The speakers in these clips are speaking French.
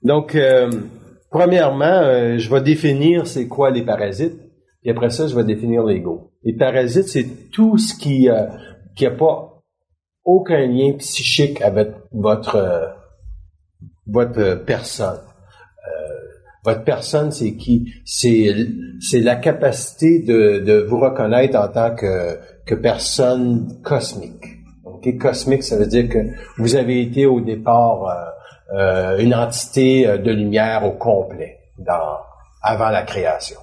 Donc, premièrement, je vais définir c'est quoi les parasites, puis après ça, je vais définir l'ego. Les parasites, c'est tout ce qui a pas aucun lien psychique avec votre personne. Votre personne, c'est qui? C'est la capacité de vous reconnaître en tant que personne cosmique. Okay? Cosmique, ça veut dire que vous avez été au départ une entité de lumière au complet avant la création.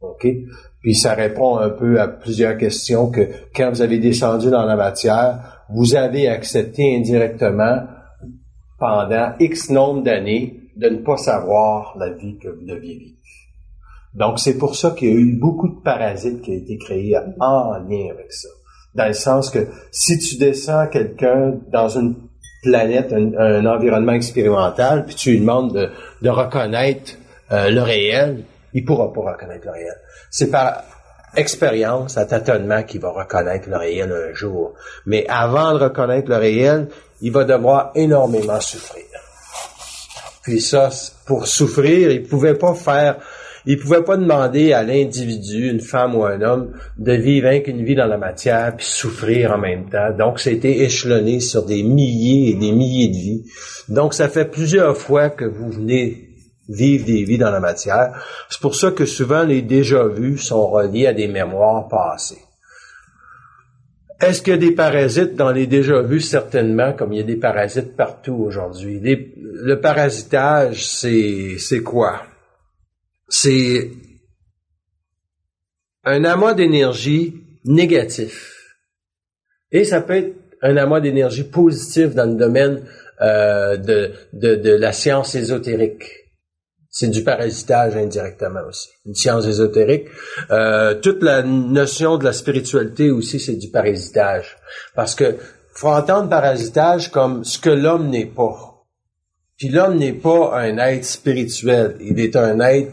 Okay? Puis ça répond un peu à plusieurs questions que quand vous avez descendu dans la matière, vous avez accepté indirectement pendant X nombre d'années de ne pas savoir la vie que vous deviez vivre. Donc, c'est pour ça qu'il y a eu beaucoup de parasites qui ont été créés en lien avec ça. Dans le sens que si tu descends quelqu'un dans une planète, un environnement expérimental, puis tu lui demandes de reconnaître le réel, il pourra pas reconnaître le réel. C'est par expérience, à tâtonnement, qu'il va reconnaître le réel un jour. Mais avant de reconnaître le réel, il va devoir énormément souffrir. Puis ça, pour souffrir, il pouvait pas demander à l'individu, une femme ou un homme, de vivre une vie dans la matière puis souffrir en même temps. Donc, ça a été échelonné sur des milliers et des milliers de vies. Donc, ça fait plusieurs fois que vous venez vivre des vies dans la matière. C'est pour ça que souvent, les déjà-vus sont reliés à des mémoires passées. Est-ce qu'il y a des parasites dans les déjà-vus? Certainement, comme il y a des parasites partout aujourd'hui. Le parasitage, c'est quoi? C'est un amas d'énergie négatif. Et ça peut être un amas d'énergie positif dans le domaine de la science ésotérique. C'est du parasitage indirectement aussi. Une science ésotérique. Toute la notion de la spiritualité aussi, c'est du parasitage. Parce que faut entendre parasitage comme ce que l'homme n'est pas. Puis l'homme n'est pas un être spirituel. Il est un être,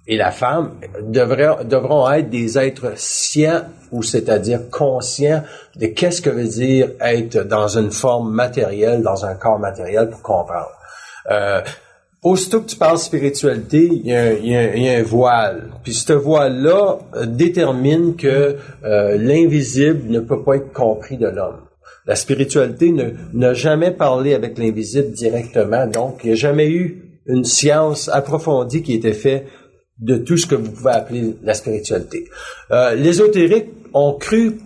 et la femme devront être des êtres scients, ou c'est-à-dire conscients de qu'est-ce que veut dire être dans une forme matérielle, dans un corps matériel pour comprendre. Aussitôt que tu parles spiritualité, il y a un voile. Puis ce voile-là détermine que l'invisible ne peut pas être compris de l'homme. La spiritualité n'a jamais parlé avec l'invisible directement, donc il n'y a jamais eu une science approfondie qui était faite de tout ce que vous pouvez appeler la spiritualité. L'ésotérique ont cru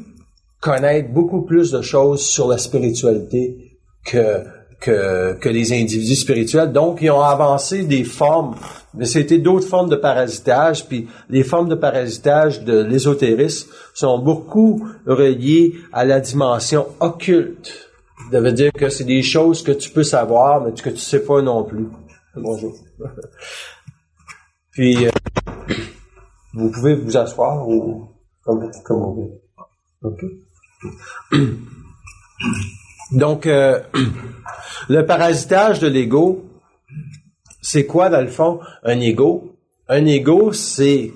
connaître beaucoup plus de choses sur la spiritualité que les individus spirituels. Donc, ils ont avancé des formes, mais c'était d'autres formes de parasitage, puis les formes de parasitage de l'ésotérisme sont beaucoup reliées à la dimension occulte. Ça veut dire que c'est des choses que tu peux savoir, mais que tu sais pas non plus. Bonjour. Puis, vous pouvez vous asseoir ou comme vous voulez. OK. Donc, le parasitage de l'ego, c'est quoi dans le fond un ego? Un ego, c'est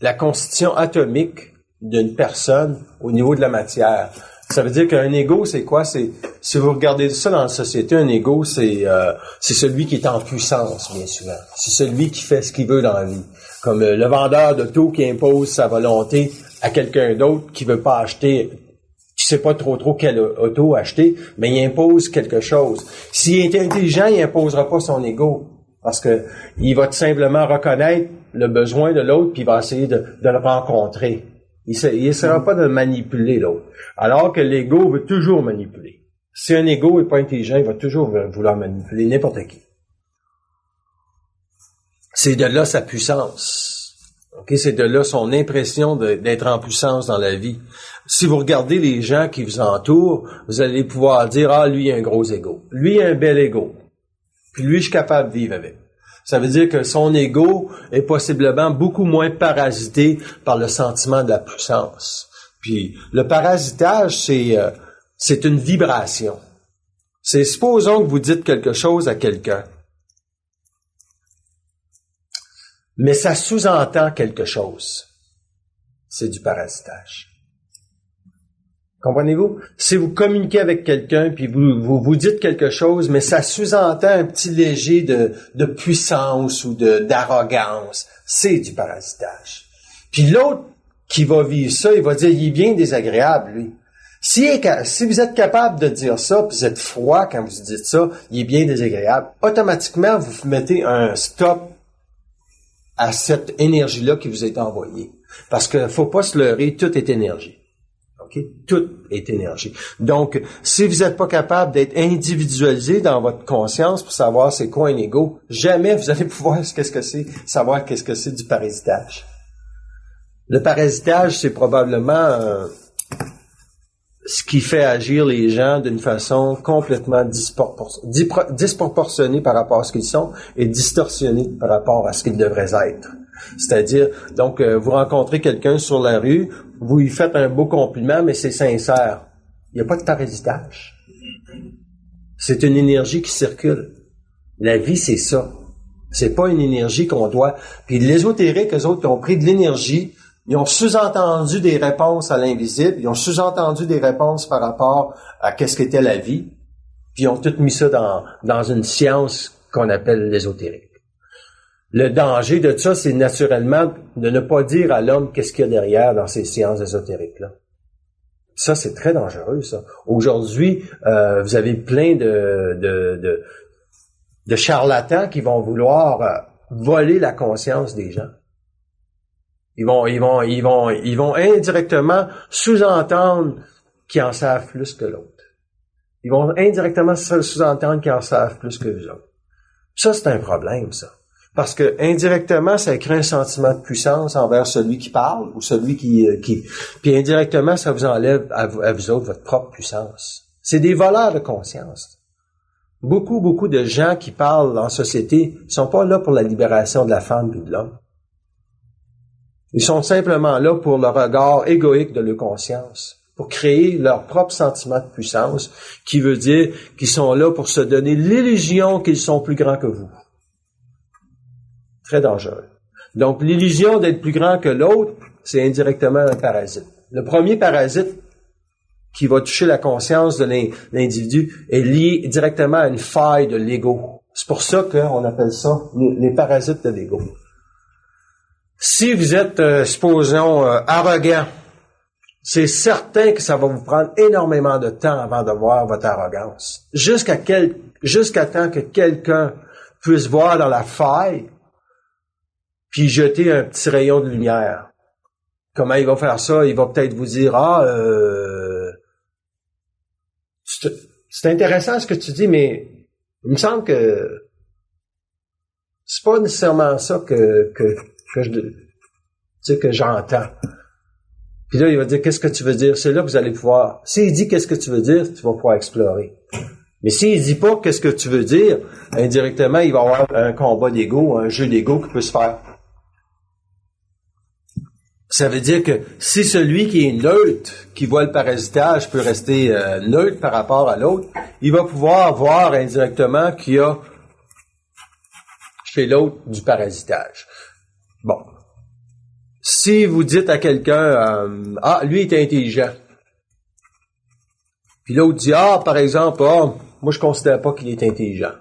la constitution atomique d'une personne au niveau de la matière. Ça veut dire qu'un ego, c'est quoi? Si vous regardez ça dans la société, un ego, c'est celui qui est en puissance, bien souvent. C'est celui qui fait ce qu'il veut dans la vie. Comme le vendeur d'auto qui impose sa volonté à quelqu'un d'autre qui veut pas acheter, qui sait pas trop quelle auto acheter, mais il impose quelque chose. S'il est intelligent, il imposera pas son ego. Parce que il va tout simplement reconnaître le besoin de l'autre puis il va essayer de le rencontrer. Il essaiera pas de manipuler l'autre. Alors que l'ego veut toujours manipuler. Si un ego est pas intelligent, il va toujours vouloir manipuler n'importe qui. C'est de là sa puissance. Okay? C'est de là son impression d'être en puissance dans la vie. Si vous regardez les gens qui vous entourent, vous allez pouvoir dire, ah, lui, il a un gros ego. Lui, il a un bel ego. Puis lui, je suis capable de vivre avec. Ça veut dire que son ego est possiblement beaucoup moins parasité par le sentiment de la puissance. Puis le parasitage, c'est une vibration. C'est supposons que vous dites quelque chose à quelqu'un, mais ça sous-entend quelque chose. C'est du parasitage. Comprenez-vous? Si vous communiquez avec quelqu'un, puis vous dites quelque chose, mais ça sous-entend un petit léger de puissance ou d'arrogance, c'est du parasitage. Puis l'autre qui va vivre ça, il va dire, il est bien désagréable, lui. Si vous êtes capable de dire ça, puis vous êtes froid quand vous dites ça, il est bien désagréable, automatiquement, vous mettez un stop à cette énergie-là qui vous est envoyée. Parce que faut pas se leurrer, tout est énergie. OK? Tout est énergie. Donc, si vous n'êtes pas capable d'être individualisé dans votre conscience pour savoir c'est quoi un ego, jamais vous allez pouvoir savoir qu'est-ce que c'est du parasitage. Le parasitage, c'est probablement ce qui fait agir les gens d'une façon complètement disproportionnée par rapport à ce qu'ils sont et distorsionnée par rapport à ce qu'ils devraient être. C'est-à-dire, donc, vous rencontrez quelqu'un sur la rue, vous lui faites un beau compliment, mais c'est sincère. Il n'y a pas de parasitage. C'est une énergie qui circule. La vie, c'est ça. C'est pas une énergie qu'on doit... Puis les ésotériques, eux autres, qui ont pris de l'énergie, ils ont sous-entendu des réponses à l'invisible, ils ont sous-entendu des réponses par rapport à qu'est-ce qu'était la vie, puis ils ont tout mis ça dans une science qu'on appelle l'ésotérique. Le danger de ça, c'est naturellement de ne pas dire à l'homme qu'est-ce qu'il y a derrière dans ces sciences ésotériques-là. Ça, c'est très dangereux, ça. Aujourd'hui, vous avez plein de charlatans qui vont vouloir voler la conscience des gens. Ils vont indirectement sous-entendre qu'ils en savent plus que l'autre. Ils vont indirectement sous-entendre qu'ils en savent plus que les autres. Ça, c'est un problème, ça. Parce que indirectement, ça crée un sentiment de puissance envers celui qui parle ou celui qui puis indirectement, ça vous enlève à vous autres votre propre puissance. C'est des voleurs de conscience. Beaucoup de gens qui parlent en société sont pas là pour la libération de la femme et de l'homme. Ils sont simplement là pour le regard égoïque de leur conscience, pour créer leur propre sentiment de puissance, qui veut dire qu'ils sont là pour se donner l'illusion qu'ils sont plus grands que vous. Très dangereux. Donc, l'illusion d'être plus grand que l'autre, c'est indirectement un parasite. Le premier parasite qui va toucher la conscience de l'individu est lié directement à une faille de l'ego. C'est pour ça qu'on appelle ça les parasites de l'ego. Si vous êtes, supposons, arrogant, c'est certain que ça va vous prendre énormément de temps avant de voir votre arrogance. Jusqu'à temps que quelqu'un puisse voir dans la faille puis jeter un petit rayon de lumière. Comment il va faire ça? Il va peut-être vous dire, c'est intéressant ce que tu dis, mais il me semble que c'est pas nécessairement ça que j'entends. Puis là, il va dire, qu'est-ce que tu veux dire? C'est là que vous allez pouvoir... S'il dit, qu'est-ce que tu veux dire? Tu vas pouvoir explorer. Mais s'il dit pas, qu'est-ce que tu veux dire? Indirectement, il va y avoir un combat d'ego, un jeu d'ego qui peut se faire. Ça veut dire que si celui qui est neutre, qui voit le parasitage, peut rester neutre par rapport à l'autre, il va pouvoir voir indirectement qu'il y a chez l'autre du parasitage. Bon. Si vous dites à quelqu'un, lui est intelligent. Puis l'autre dit, par exemple, moi je considère pas qu'il est intelligent.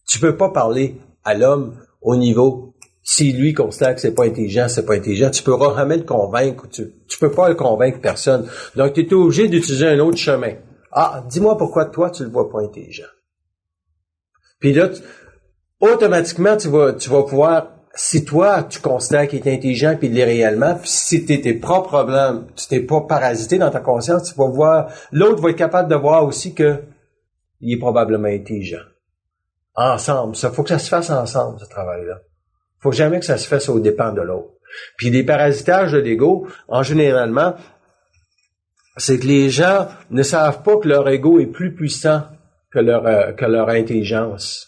Tu peux pas parler à l'homme au niveau, si lui considère que c'est pas intelligent, c'est pas intelligent, tu pourras jamais le convaincre, tu peux pas le convaincre personne. Donc tu es obligé d'utiliser un autre chemin. Dis-moi pourquoi toi tu le vois pas intelligent. Puis là, automatiquement tu vas pouvoir, si toi tu considères qu'il est intelligent puis il l'est réellement, puis si tes propres problèmes, tu t'es pas parasité dans ta conscience, tu vas voir, l'autre va être capable de voir aussi que il est probablement intelligent. Ensemble, ça faut que ça se fasse ensemble, ce travail-là. Faut jamais que ça se fasse aux dépens de l'autre. Puis les parasitages de l'ego, en généralement, c'est que les gens ne savent pas que leur ego est plus puissant que leur intelligence.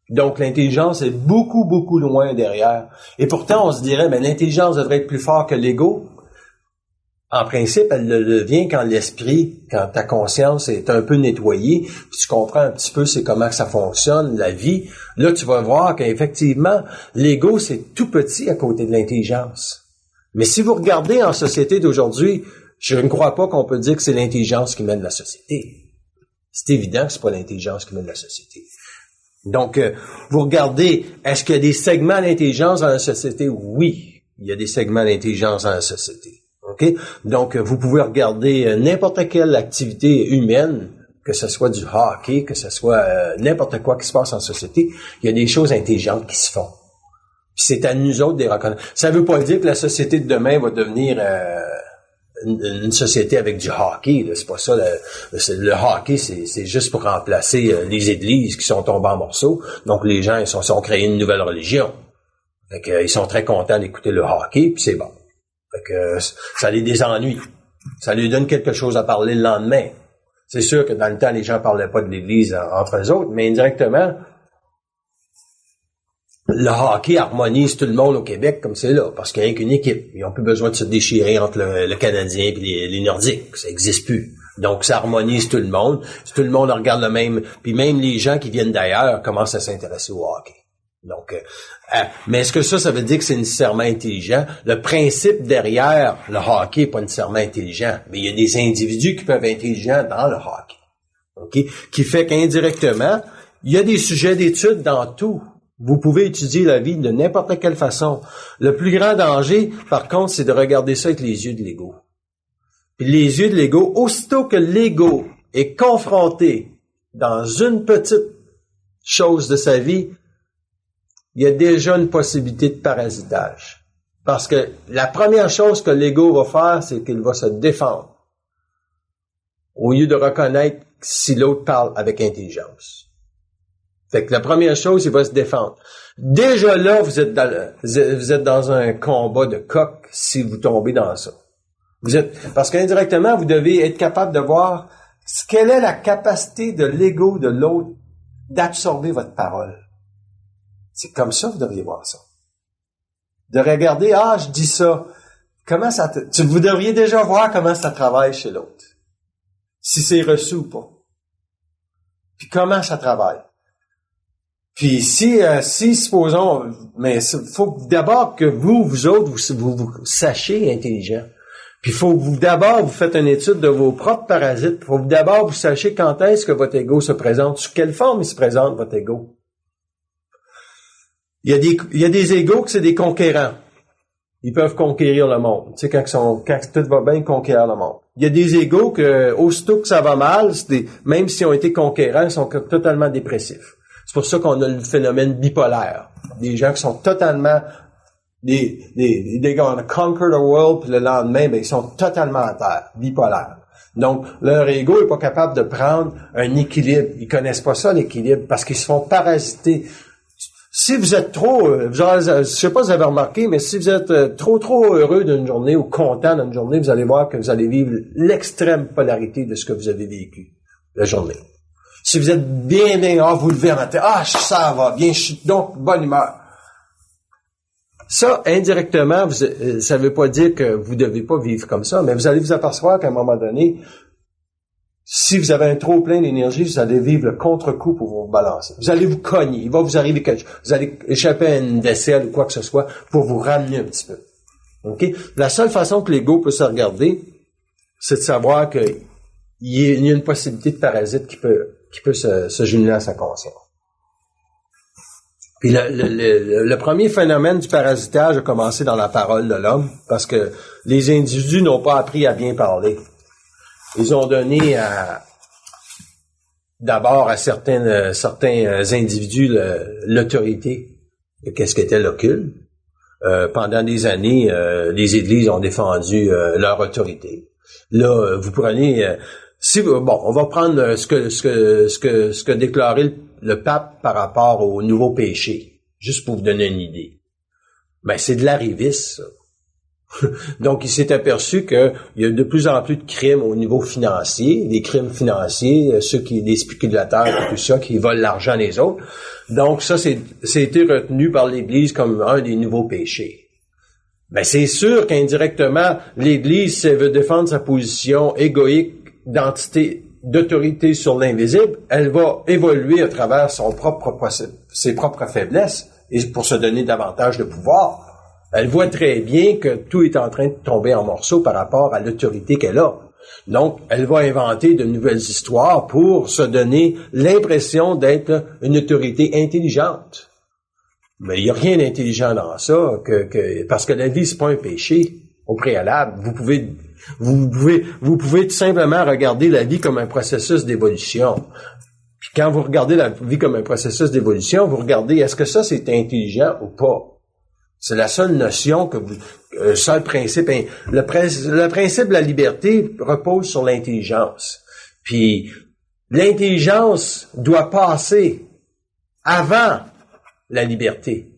Donc l'intelligence est beaucoup loin derrière. Et pourtant, on se dirait, mais l'intelligence devrait être plus forte que l'ego. En principe, elle le devient quand quand ta conscience est un peu nettoyée, puis tu comprends un petit peu c'est comment que ça fonctionne, la vie. Là, tu vas voir qu'effectivement, l'ego, c'est tout petit à côté de l'intelligence. Mais si vous regardez en société d'aujourd'hui, Je ne crois pas qu'on peut dire que c'est l'intelligence qui mène la société. C'est évident que c'est pas l'intelligence qui mène la société. Donc, vous regardez, est-ce qu'il y a des segments d'intelligence dans la société? Oui, il y a des segments d'intelligence dans la société. OK? Donc, vous pouvez regarder n'importe quelle activité humaine, que ce soit du hockey, que ce soit n'importe quoi qui se passe en société, il y a des choses intelligentes qui se font. Puis c'est à nous autres de les reconnaître. Ça ne veut pas dire que la société de demain va devenir une société avec du hockey. Là. C'est pas ça. Le hockey, c'est juste pour remplacer les églises qui sont tombées en morceaux. Donc les gens ils sont créés une nouvelle religion. Fait que, ils sont très contents d'écouter le hockey, puis c'est bon. Fait que ça les désennuie. Ça lui donne quelque chose à parler le lendemain. C'est sûr que dans le temps, les gens parlaient pas de l'Église entre eux autres, mais indirectement, le hockey harmonise tout le monde au Québec comme c'est là, parce qu'il n'y a qu'une équipe. Ils n'ont plus besoin de se déchirer entre le Canadien et les Nordiques. Ça n'existe plus. Donc, ça harmonise tout le monde. Si tout le monde regarde le même, puis même les gens qui viennent d'ailleurs commencent à s'intéresser au hockey. Donc, mais est-ce que ça veut dire que c'est nécessairement intelligent? Le principe derrière le hockey n'est pas nécessairement intelligent, mais il y a des individus qui peuvent être intelligents dans le hockey. OK? Qui fait qu'indirectement, il y a des sujets d'étude dans tout. Vous pouvez étudier la vie de n'importe quelle façon. Le plus grand danger, par contre, c'est de regarder ça avec les yeux de l'ego. Puis les yeux de l'ego, aussitôt que l'ego est confronté dans une petite chose de sa vie, il y a déjà une possibilité de parasitage. Parce que la première chose que l'ego va faire, c'est qu'il va se défendre. Au lieu de reconnaître si l'autre parle avec intelligence. Fait que la première chose, il va se défendre. Déjà là, vous êtes dans un combat de coq si vous tombez dans ça. Parce qu'indirectement, vous devez être capable de voir quelle est la capacité de l'ego de l'autre d'absorber votre parole. C'est comme ça que vous devriez voir ça. De regarder, je dis ça. Vous devriez déjà voir comment ça travaille chez l'autre. Si c'est reçu ou pas. Puis comment ça travaille. Puis si supposons, mais faut d'abord que vous autres, vous sachiez intelligent. Puis faut d'abord vous faites une étude de vos propres parasites. Faut d'abord vous sachiez quand est-ce que votre ego se présente, sous quelle forme il se présente votre ego. Il y a des égos que c'est des conquérants. Ils peuvent conquérir le monde. Tu sais, quand tout va bien, conquérir le monde. Il y a des égos que, aussitôt que ça va mal, même s'ils ont été conquérants, ils sont totalement dépressifs. C'est pour ça qu'on a le phénomène bipolaire. Des gens qui sont totalement, des gars, on a conquer the world, puis le lendemain, ils sont totalement à terre, bipolaires. Donc, leur ego est pas capable de prendre un équilibre. Ils connaissent pas ça, l'équilibre, parce qu'ils se font parasiter. Si vous êtes je sais pas si vous avez remarqué, mais si vous êtes trop heureux d'une journée ou content d'une journée, vous allez voir que vous allez vivre l'extrême polarité de ce que vous avez vécu la journée. Si vous êtes bien, vous levez en matin, ça va bien, je suis donc bonne humeur. Ça, indirectement, ça veut pas dire que vous devez pas vivre comme ça, mais vous allez vous apercevoir qu'à un moment donné, si vous avez un trop plein d'énergie, vous allez vivre le contre-coup pour vous balancer. Vous allez vous cogner. Il va vous arriver quelque chose. Vous allez échapper à une vaisselle ou quoi que ce soit pour vous ramener un petit peu. OK? La seule façon que l'ego peut se regarder, c'est de savoir qu'il y a une possibilité de parasite qui peut se jumeler à sa conscience. Puis le premier phénomène du parasitage a commencé dans la parole de l'homme parce que les individus n'ont pas appris à bien parler. Ils ont donné d'abord à certains individus l'autorité de qu'est-ce qu'était l'occulte. Pendant des années, les églises ont défendu leur autorité. Là, vous prenez on va prendre ce que déclarait le pape par rapport au nouveau péché, juste pour vous donner une idée. C'est de l'arrivisme, ça. Donc, il s'est aperçu qu'il y a de plus en plus de crimes au niveau financier, des crimes financiers, des spéculateurs et tout ça, qui volent l'argent des autres. Donc, ça, c'est été retenu par l'Église comme un des nouveaux péchés. C'est sûr qu'indirectement, l'Église, si elle veut défendre sa position égoïque d'entité, d'autorité sur l'invisible, elle va évoluer à travers ses propres faiblesses et pour se donner davantage de pouvoir. Elle voit très bien que tout est en train de tomber en morceaux par rapport à l'autorité qu'elle a. Donc, elle va inventer de nouvelles histoires pour se donner l'impression d'être une autorité intelligente. Mais il n'y a rien d'intelligent dans ça, parce que la vie, c'est pas un péché au préalable. Vous pouvez tout simplement regarder la vie comme un processus d'évolution. Puis quand vous regardez la vie comme un processus d'évolution, vous regardez est-ce que ça c'est intelligent ou pas. C'est la seule notion seul principe. Le principe de la liberté repose sur l'intelligence. Puis l'intelligence doit passer avant la liberté.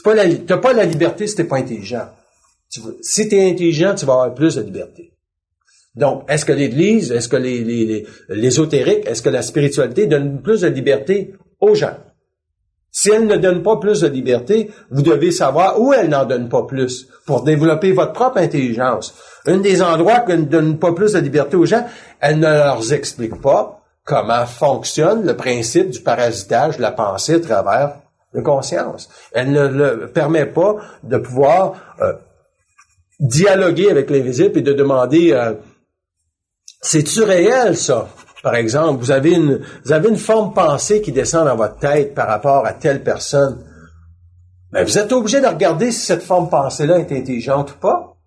T'as pas la liberté si t'es pas intelligent. Si t'es intelligent, tu vas avoir plus de liberté. Donc, est-ce que l'Église, est-ce que l'ésotérique, est-ce que la spiritualité donne plus de liberté aux gens? Si elle ne donne pas plus de liberté, vous devez savoir où elle n'en donne pas plus pour développer votre propre intelligence. Un des endroits qui ne donne pas plus de liberté aux gens, elle ne leur explique pas comment fonctionne le principe du parasitage de la pensée à travers la conscience. Elle ne le permet pas de pouvoir dialoguer avec l'invisible et de demander c'est-tu réel, ça? Par exemple, vous avez une forme pensée qui descend dans votre tête par rapport à telle personne. Ben, vous êtes obligé de regarder si cette forme pensée-là est intelligente ou pas.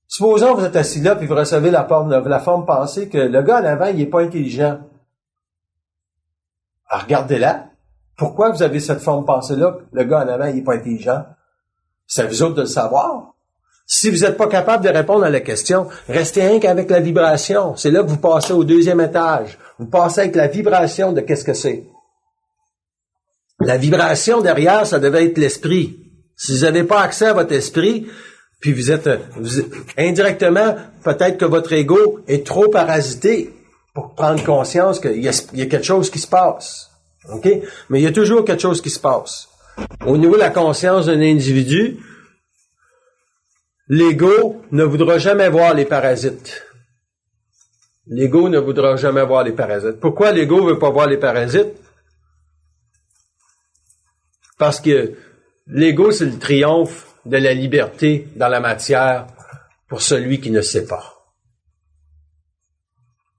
Supposons que vous êtes assis là puis vous recevez la forme pensée que le gars en avant, il est pas intelligent. Alors, regardez-la. Pourquoi vous avez cette forme pensée-là que le gars en avant, il est pas intelligent? C'est à vous autres de le savoir. Si vous n'êtes pas capable de répondre à la question, restez rien qu'avec la vibration. C'est là que vous passez au deuxième étage. Vous passez avec la vibration de qu'est-ce que c'est. La vibration derrière, ça devait être l'esprit. Si vous n'avez pas accès à votre esprit, puis vous êtes indirectement, peut-être que votre ego est trop parasité pour prendre conscience qu'il y a quelque chose qui se passe. OK? Mais il y a toujours quelque chose qui se passe. Au niveau de la conscience d'un individu, l'ego ne voudra jamais voir les parasites. L'ego ne voudra jamais voir les parasites. Pourquoi l'ego ne veut pas voir les parasites? Parce que l'ego, c'est le triomphe de la liberté dans la matière pour celui qui ne sait pas.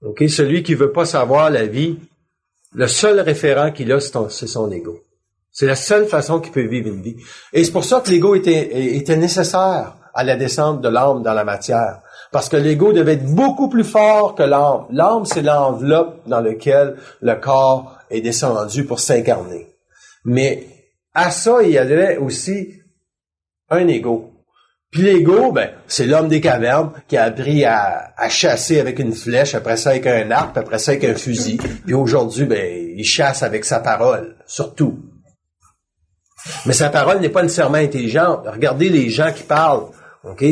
OK? Celui qui veut pas savoir la vie, le seul référent qu'il a, c'est son ego. C'est la seule façon qu'il peut vivre une vie. Et c'est pour ça que l'ego était nécessaire à la descente de l'âme dans la matière. Parce que l'ego devait être beaucoup plus fort que l'âme. L'âme, c'est l'enveloppe dans laquelle le corps est descendu pour s'incarner. Mais à ça, il y avait aussi un ego. Puis l'ego, c'est l'homme des cavernes qui a appris à chasser avec une flèche, après ça avec un arc, après ça avec un fusil. Puis aujourd'hui, il chasse avec sa parole, surtout. Mais sa parole n'est pas nécessairement intelligente. Regardez les gens qui parlent. OK?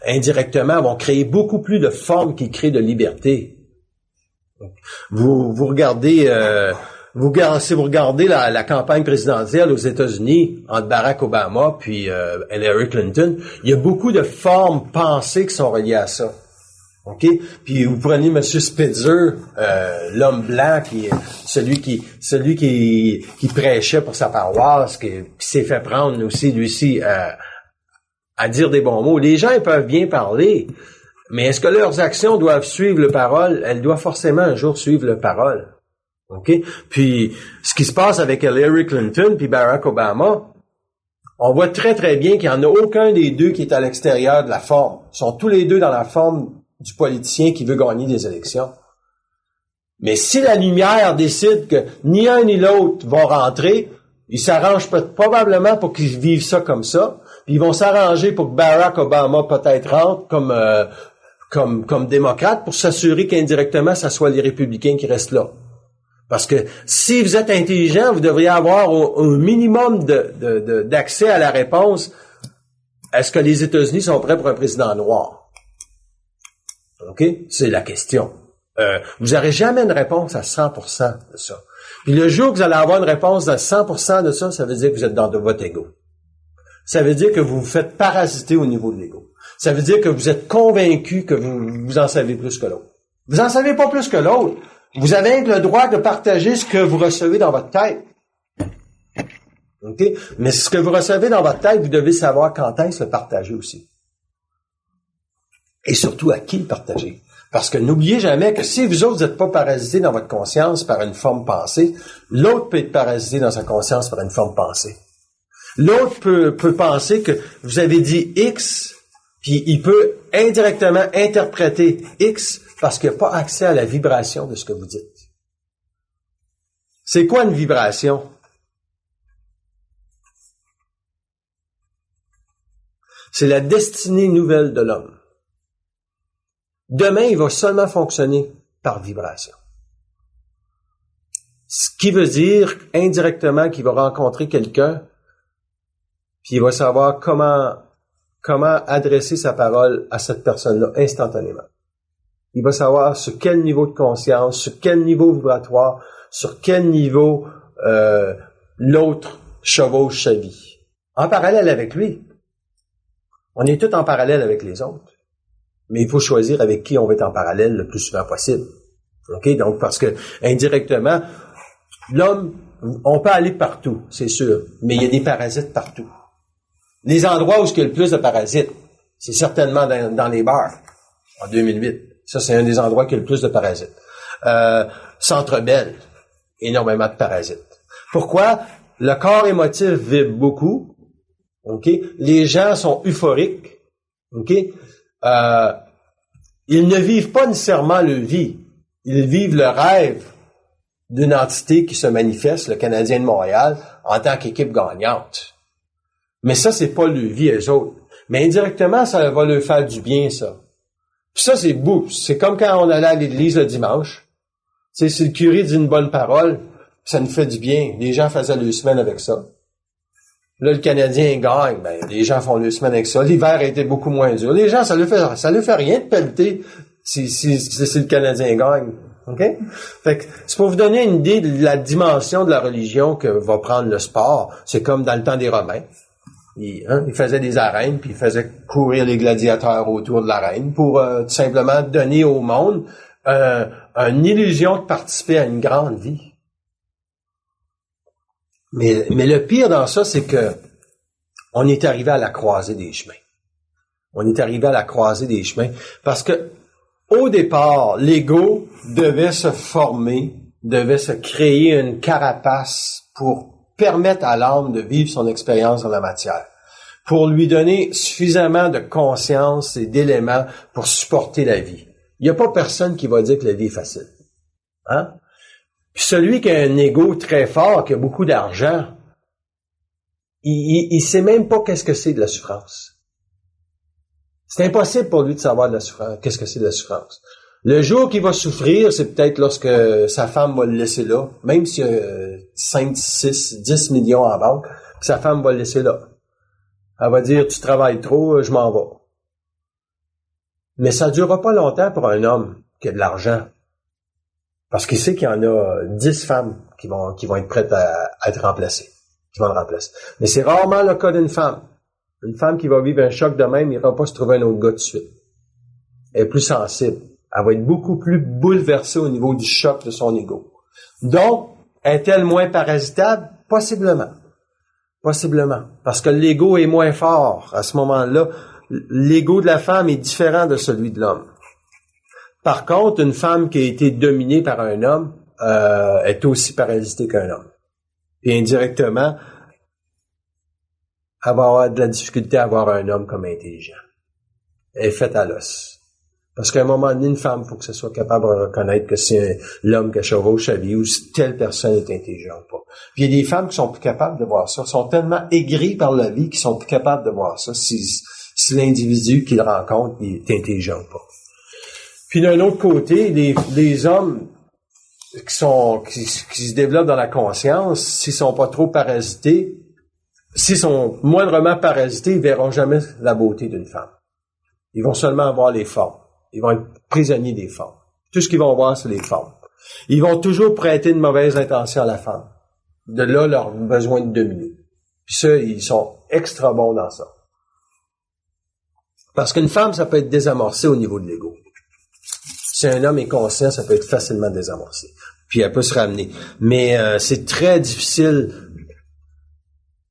Indirectement, vont créer beaucoup plus de formes qui créent de liberté. Vous regardez, si vous regardez la campagne présidentielle aux États-Unis entre Barack Obama puis Hillary Clinton, il y a beaucoup de formes pensées qui sont reliées à ça. OK? Puis vous prenez M. Spitzer, l'homme blanc, celui qui prêchait pour sa paroisse, qui s'est fait prendre aussi, lui-ci, à dire des bons mots. Les gens, ils peuvent bien parler, mais est-ce que leurs actions doivent suivre le parole? Elles doivent forcément un jour suivre le parole. OK? Puis, ce qui se passe avec Hillary Clinton puis Barack Obama, on voit très, très bien qu'il n'y en a aucun des deux qui est à l'extérieur de la forme. Ils sont tous les deux dans la forme du politicien qui veut gagner des élections. Mais si la lumière décide que ni un ni l'autre vont rentrer, ils s'arrangent probablement pour qu'ils vivent ça comme ça. Puis ils vont s'arranger pour que Barack Obama peut-être rentre comme démocrate pour s'assurer qu'indirectement, ça soit les républicains qui restent là. Parce que si vous êtes intelligent, vous devriez avoir un minimum d'accès à la réponse. Est-ce que les États-Unis sont prêts pour un président noir? OK? C'est la question. Vous n'aurez jamais une réponse à 100% de ça. Puis le jour que vous allez avoir une réponse à 100% de ça, ça veut dire que vous êtes dans votre ego. Ça veut dire que vous vous faites parasiter au niveau de l'ego. Ça veut dire que vous êtes convaincu que vous en savez plus que l'autre. Vous en savez pas plus que l'autre. Vous avez le droit de partager ce que vous recevez dans votre tête. OK? Mais ce que vous recevez dans votre tête, vous devez savoir quand est-ce le partager aussi. Et surtout à qui le partager. Parce que n'oubliez jamais que si vous autres, vous n'êtes pas parasités dans votre conscience par une forme pensée, l'autre peut être parasité dans sa conscience par une forme pensée. L'autre peut penser que vous avez dit X, puis il peut indirectement interpréter X parce qu'il n'a pas accès à la vibration de ce que vous dites. C'est quoi une vibration? C'est la destinée nouvelle de l'homme. Demain, il va seulement fonctionner par vibration. Ce qui veut dire indirectement qu'il va rencontrer quelqu'un, puis il va savoir comment adresser sa parole à cette personne-là instantanément. Il va savoir sur quel niveau de conscience, sur quel niveau vibratoire, sur quel niveau l'autre chevauche sa vie. En parallèle avec lui. On est tous en parallèle avec les autres. Mais il faut choisir avec qui on va être en parallèle le plus souvent possible. OK? Donc, parce que, indirectement, l'homme, on peut aller partout, c'est sûr. Mais il y a des parasites partout. Les endroits où il y a le plus de parasites, c'est certainement dans les bars, en 2008. Ça, c'est un des endroits qui a le plus de parasites. Centre Bell, énormément de parasites. Pourquoi? Le corps émotif vibre beaucoup. OK? Les gens sont euphoriques. OK? Ils ne vivent pas nécessairement leur vie. Ils vivent le rêve d'une entité qui se manifeste, le Canadien de Montréal, en tant qu'équipe gagnante. Mais ça, c'est pas leur vie, eux autres. Mais indirectement, ça va leur faire du bien, ça. Puis ça, c'est beau. C'est comme quand on allait à l'église le dimanche. Tu sais, si le curé dit une bonne parole, ça nous fait du bien. Les gens faisaient leur semaine avec ça. Là, le Canadien gagne, ben, les gens font leur semaine avec ça. L'hiver a été beaucoup moins dur. Les gens, ça leur fait rien de pelleter si le Canadien gagne. OK? Fait que, c'est pour vous donner une idée de la dimension de la religion que va prendre le sport. C'est comme dans le temps des Romains. Ils faisaient des arènes, puis ils faisaient courir les gladiateurs autour de l'arène pour tout simplement donner au monde une illusion de participer à une grande vie. Mais le pire dans ça, c'est que on est arrivé à la croisée des chemins. On est arrivé à la croisée des chemins parce que au départ, l'ego devait se former, devait se créer une carapace pour permettre à l'âme de vivre son expérience dans la matière, pour lui donner suffisamment de conscience et d'éléments pour supporter la vie. Il n'y a pas personne qui va dire que la vie est facile. Hein? Puis celui qui a un ego très fort, qui a beaucoup d'argent, il sait même pas qu'est-ce que c'est de la souffrance. C'est impossible pour lui de savoir de la souffrance, qu'est-ce que c'est de la souffrance. Le jour qu'il va souffrir, c'est peut-être lorsque sa femme va le laisser là, même s'il y a 5, 6, 10 millions en banque, sa femme va le laisser là. Elle va dire, tu travailles trop, je m'en vais. Mais ça ne durera pas longtemps pour un homme qui a de l'argent. Parce qu'il sait qu'il y en a 10 femmes qui vont être prêtes à être remplacées, qui vont le remplacer. Mais c'est rarement le cas d'une femme. Une femme qui va vivre un choc de même, il n'ira pas se trouver un autre gars tout de suite. Elle est plus sensible. Elle va être beaucoup plus bouleversée au niveau du choc de son ego. Donc, est-elle moins parasitable? Possiblement. Possiblement. Parce que l'ego est moins fort à ce moment-là. L'ego de la femme est différent de celui de l'homme. Par contre, une femme qui a été dominée par un homme est aussi parasitée qu'un homme. Et indirectement, elle va avoir de la difficulté à avoir un homme comme intelligent. Elle est faite à l'os. Parce qu'à un moment donné, une femme, il faut que ce soit capable de reconnaître que c'est l'homme qui chevauche sa vie ou si telle personne est intelligente ou pas. Puis il y a des femmes qui sont plus capables de voir ça, sont tellement aigries par la vie qu'ils sont plus capables de voir ça si l'individu qu'ils rencontrent est intelligent ou pas. Puis d'un autre côté, les hommes qui se développent dans la conscience, s'ils sont pas trop parasités, s'ils sont moindrement parasités, ils verront jamais la beauté d'une femme. Ils vont seulement voir les formes. Ils vont être prisonniers des formes. Tout ce qu'ils vont voir, c'est les formes. Ils vont toujours prêter une mauvaise intention à la femme. De là, leur besoin de dominer. Puis ça, ils sont extra bons dans ça. Parce qu'une femme, ça peut être désamorcé au niveau de l'ego. Si un homme est conscient, ça peut être facilement désamorcé. Puis elle peut se ramener. Mais c'est très difficile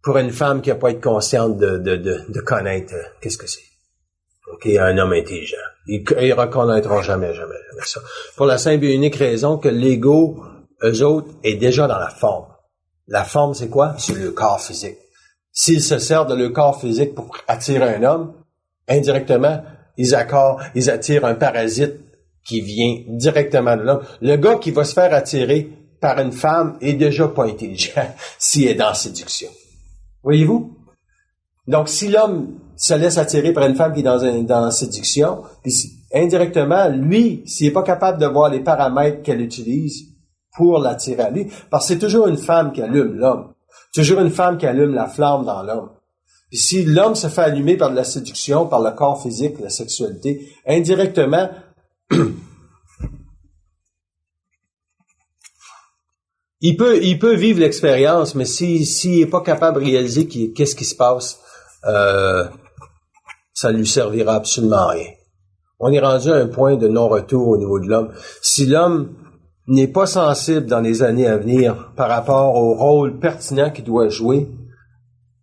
pour une femme qui n'a pas été consciente de connaître qu'est-ce que c'est. OK, un homme intelligent. Ils reconnaîtront jamais ça. Pour la simple et unique raison que l'ego, eux autres, est déjà dans la forme. La forme, c'est quoi? C'est le corps physique. S'ils se servent de leur corps physique pour attirer un homme, indirectement, ils attirent un parasite qui vient directement de l'homme. Le gars qui va se faire attirer par une femme est déjà pas intelligent s'il est dans la séduction. Voyez-vous? Donc, si l'homme se laisse attirer par une femme qui est dans la séduction, puis indirectement, lui, s'il n'est pas capable de voir les paramètres qu'elle utilise pour l'attirer à lui, parce que c'est toujours une femme qui allume l'homme. Toujours une femme qui allume la flamme dans l'homme. Puis si l'homme se fait allumer par de la séduction, par le corps physique, la sexualité, indirectement, il peut vivre l'expérience, mais s'il n'est pas capable de réaliser qu'est-ce qui se passe, ça lui servira absolument à rien. On est rendu à un point de non-retour au niveau de l'homme. Si l'homme n'est pas sensible dans les années à venir par rapport au rôle pertinent qu'il doit jouer,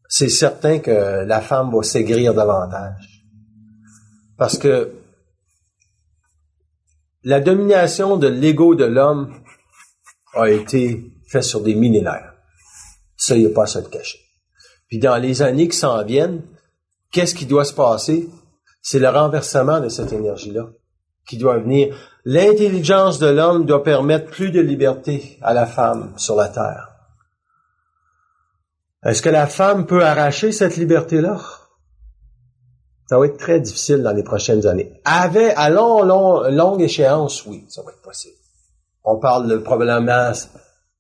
c'est certain que la femme va s'aigrir davantage. Parce que la domination de l'ego de l'homme a été faite sur des millénaires. Ça, il n'y a pas à se le cacher. Puis dans les années qui s'en viennent, qu'est-ce qui doit se passer? C'est le renversement de cette énergie-là qui doit venir. L'intelligence de l'homme doit permettre plus de liberté à la femme sur la terre. Est-ce que la femme peut arracher cette liberté-là? Ça va être très difficile dans les prochaines années. À longue échéance, oui, ça va être possible. On parle de probablement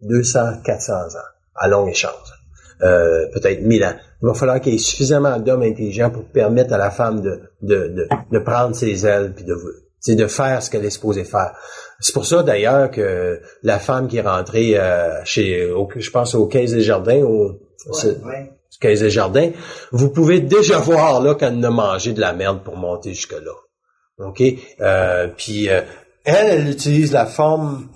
200, 400 ans, à longue échéance. Peut-être 1000 ans. Il va falloir qu'il y ait suffisamment d'hommes intelligents pour permettre à la femme de prendre ses ailes puis de faire ce qu'elle est supposée faire. C'est pour ça d'ailleurs que la femme qui est rentrée je pense au Caisse des Jardins, Caisse des Jardins, vous pouvez déjà voir là qu'elle a mangé de la merde pour monter jusque-là. OK? Puis elle utilise la forme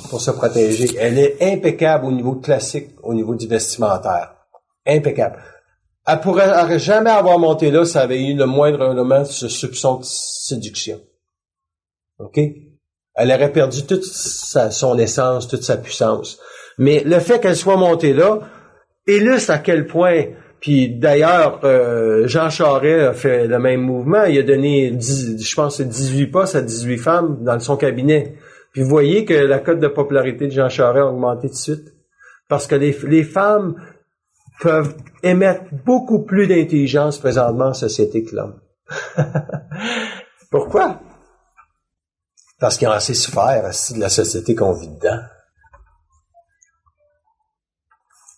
pour se protéger. Elle est impeccable au niveau classique, au niveau du vestimentaire. Impeccable. Elle pourrait jamais avoir monté là si elle avait eu le moindre élément de ce soupçon de séduction. OK? Elle aurait perdu toute son essence, toute sa puissance. Mais le fait qu'elle soit montée là illustre à quel point, puis d'ailleurs, Jean Charest a fait le même mouvement. Il a donné, je pense, 18 postes à 18 femmes dans son cabinet. Puis vous voyez que la cote de popularité de Jean Charest a augmenté tout de suite. Parce que les femmes peuvent émettre beaucoup plus d'intelligence présentement en société que l'homme. Pourquoi? Parce qu'ils ont assez souffert de la société qu'on vit dedans.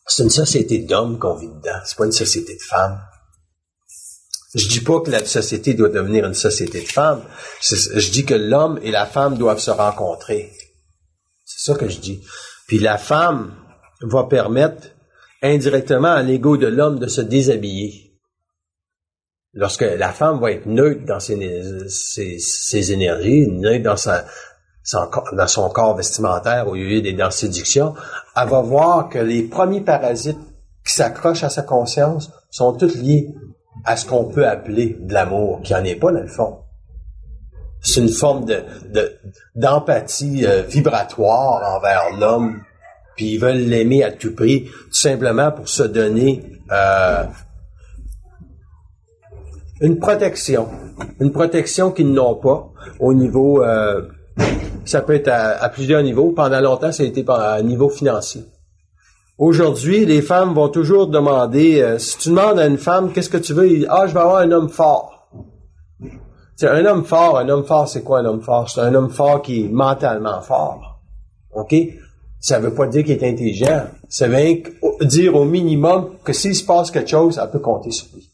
C'est une société d'hommes qu'on vit dedans. C'est pas une société de femmes. Je dis pas que la société doit devenir une société de femmes. Je dis que l'homme et la femme doivent se rencontrer. C'est ça que je dis. Puis la femme va permettre indirectement à l'ego de l'homme de se déshabiller. Lorsque la femme va être neutre dans ses énergies, neutre dans son corps vestimentaire au lieu d'être dans séduction, elle va voir que les premiers parasites qui s'accrochent à sa conscience sont tous liés à ce qu'on peut appeler de l'amour, qui n'en est pas dans le fond. C'est une forme d'empathie vibratoire envers l'homme, puis ils veulent l'aimer à tout prix, tout simplement pour se donner une protection qu'ils n'ont pas au niveau, ça peut être à plusieurs niveaux. Pendant longtemps, ça a été à niveau financier. Aujourd'hui, les femmes vont toujours demander, si tu demandes à une femme, qu'est-ce que tu veux? Je vais avoir un homme fort. C'est un homme fort, c'est quoi un homme fort? C'est un homme fort qui est mentalement fort. OK? Ça veut pas dire qu'il est intelligent. Ça veut dire au minimum que s'il se passe quelque chose, elle peut compter sur lui.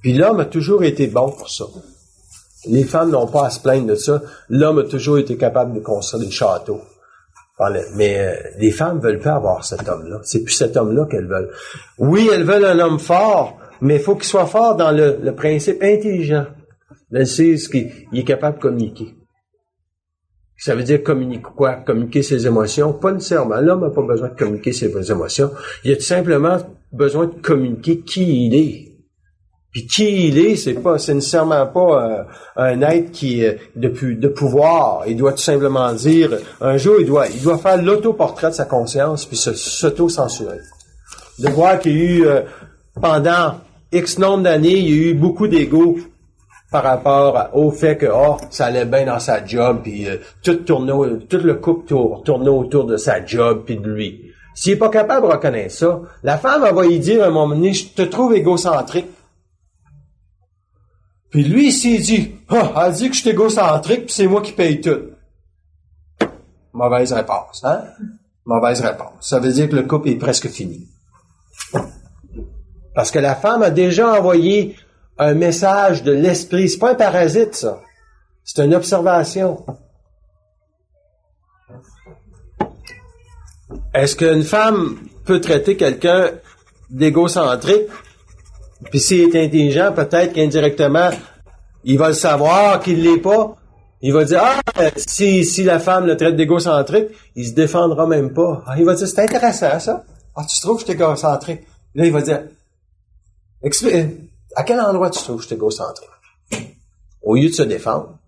Puis l'homme a toujours été bon pour ça. Les femmes n'ont pas à se plaindre de ça. L'homme a toujours été capable de construire des châteaux. Mais les femmes veulent pas avoir cet homme-là. C'est plus cet homme-là qu'elles veulent. Oui, elles veulent un homme fort, mais il faut qu'il soit fort dans le principe intelligent. Elle sait ce qu'il est capable de communiquer. Ça veut dire communiquer quoi? Communiquer ses émotions? Pas nécessairement. L'homme n'a pas besoin de communiquer ses émotions. Il a tout simplement besoin de communiquer qui il est. Puis qui il est, c'est nécessairement pas un être qui de pouvoir. Il doit tout simplement dire, un jour, il doit faire l'autoportrait de sa conscience puis s'auto-censurer. De voir qu'il y a eu, pendant X nombre d'années, il y a eu beaucoup d'ego par rapport au fait que, ça allait bien dans sa job puis tout le couple tournait autour de sa job puis de lui. S'il est pas capable de reconnaître ça, la femme, elle va lui dire à un moment donné, je te trouve égocentrique. Puis lui, il s'est dit, elle dit que je suis égocentrique, puis c'est moi qui paye tout. Mauvaise réponse, hein? Mauvaise réponse. Ça veut dire que le couple est presque fini. Parce que la femme a déjà envoyé un message de l'esprit. C'est pas un parasite, ça. C'est une observation. Est-ce qu'une femme peut traiter quelqu'un d'égocentrique? Puis s'il est intelligent, peut-être qu'indirectement, il va le savoir qu'il l'est pas. Il va dire, si la femme le traite d'égocentrique, il se défendra même pas. Il va dire, c'est intéressant, ça. Tu trouves que je suis égocentrique? Là, il va dire, à quel endroit tu trouves que je suis égocentrique? Au lieu de se défendre.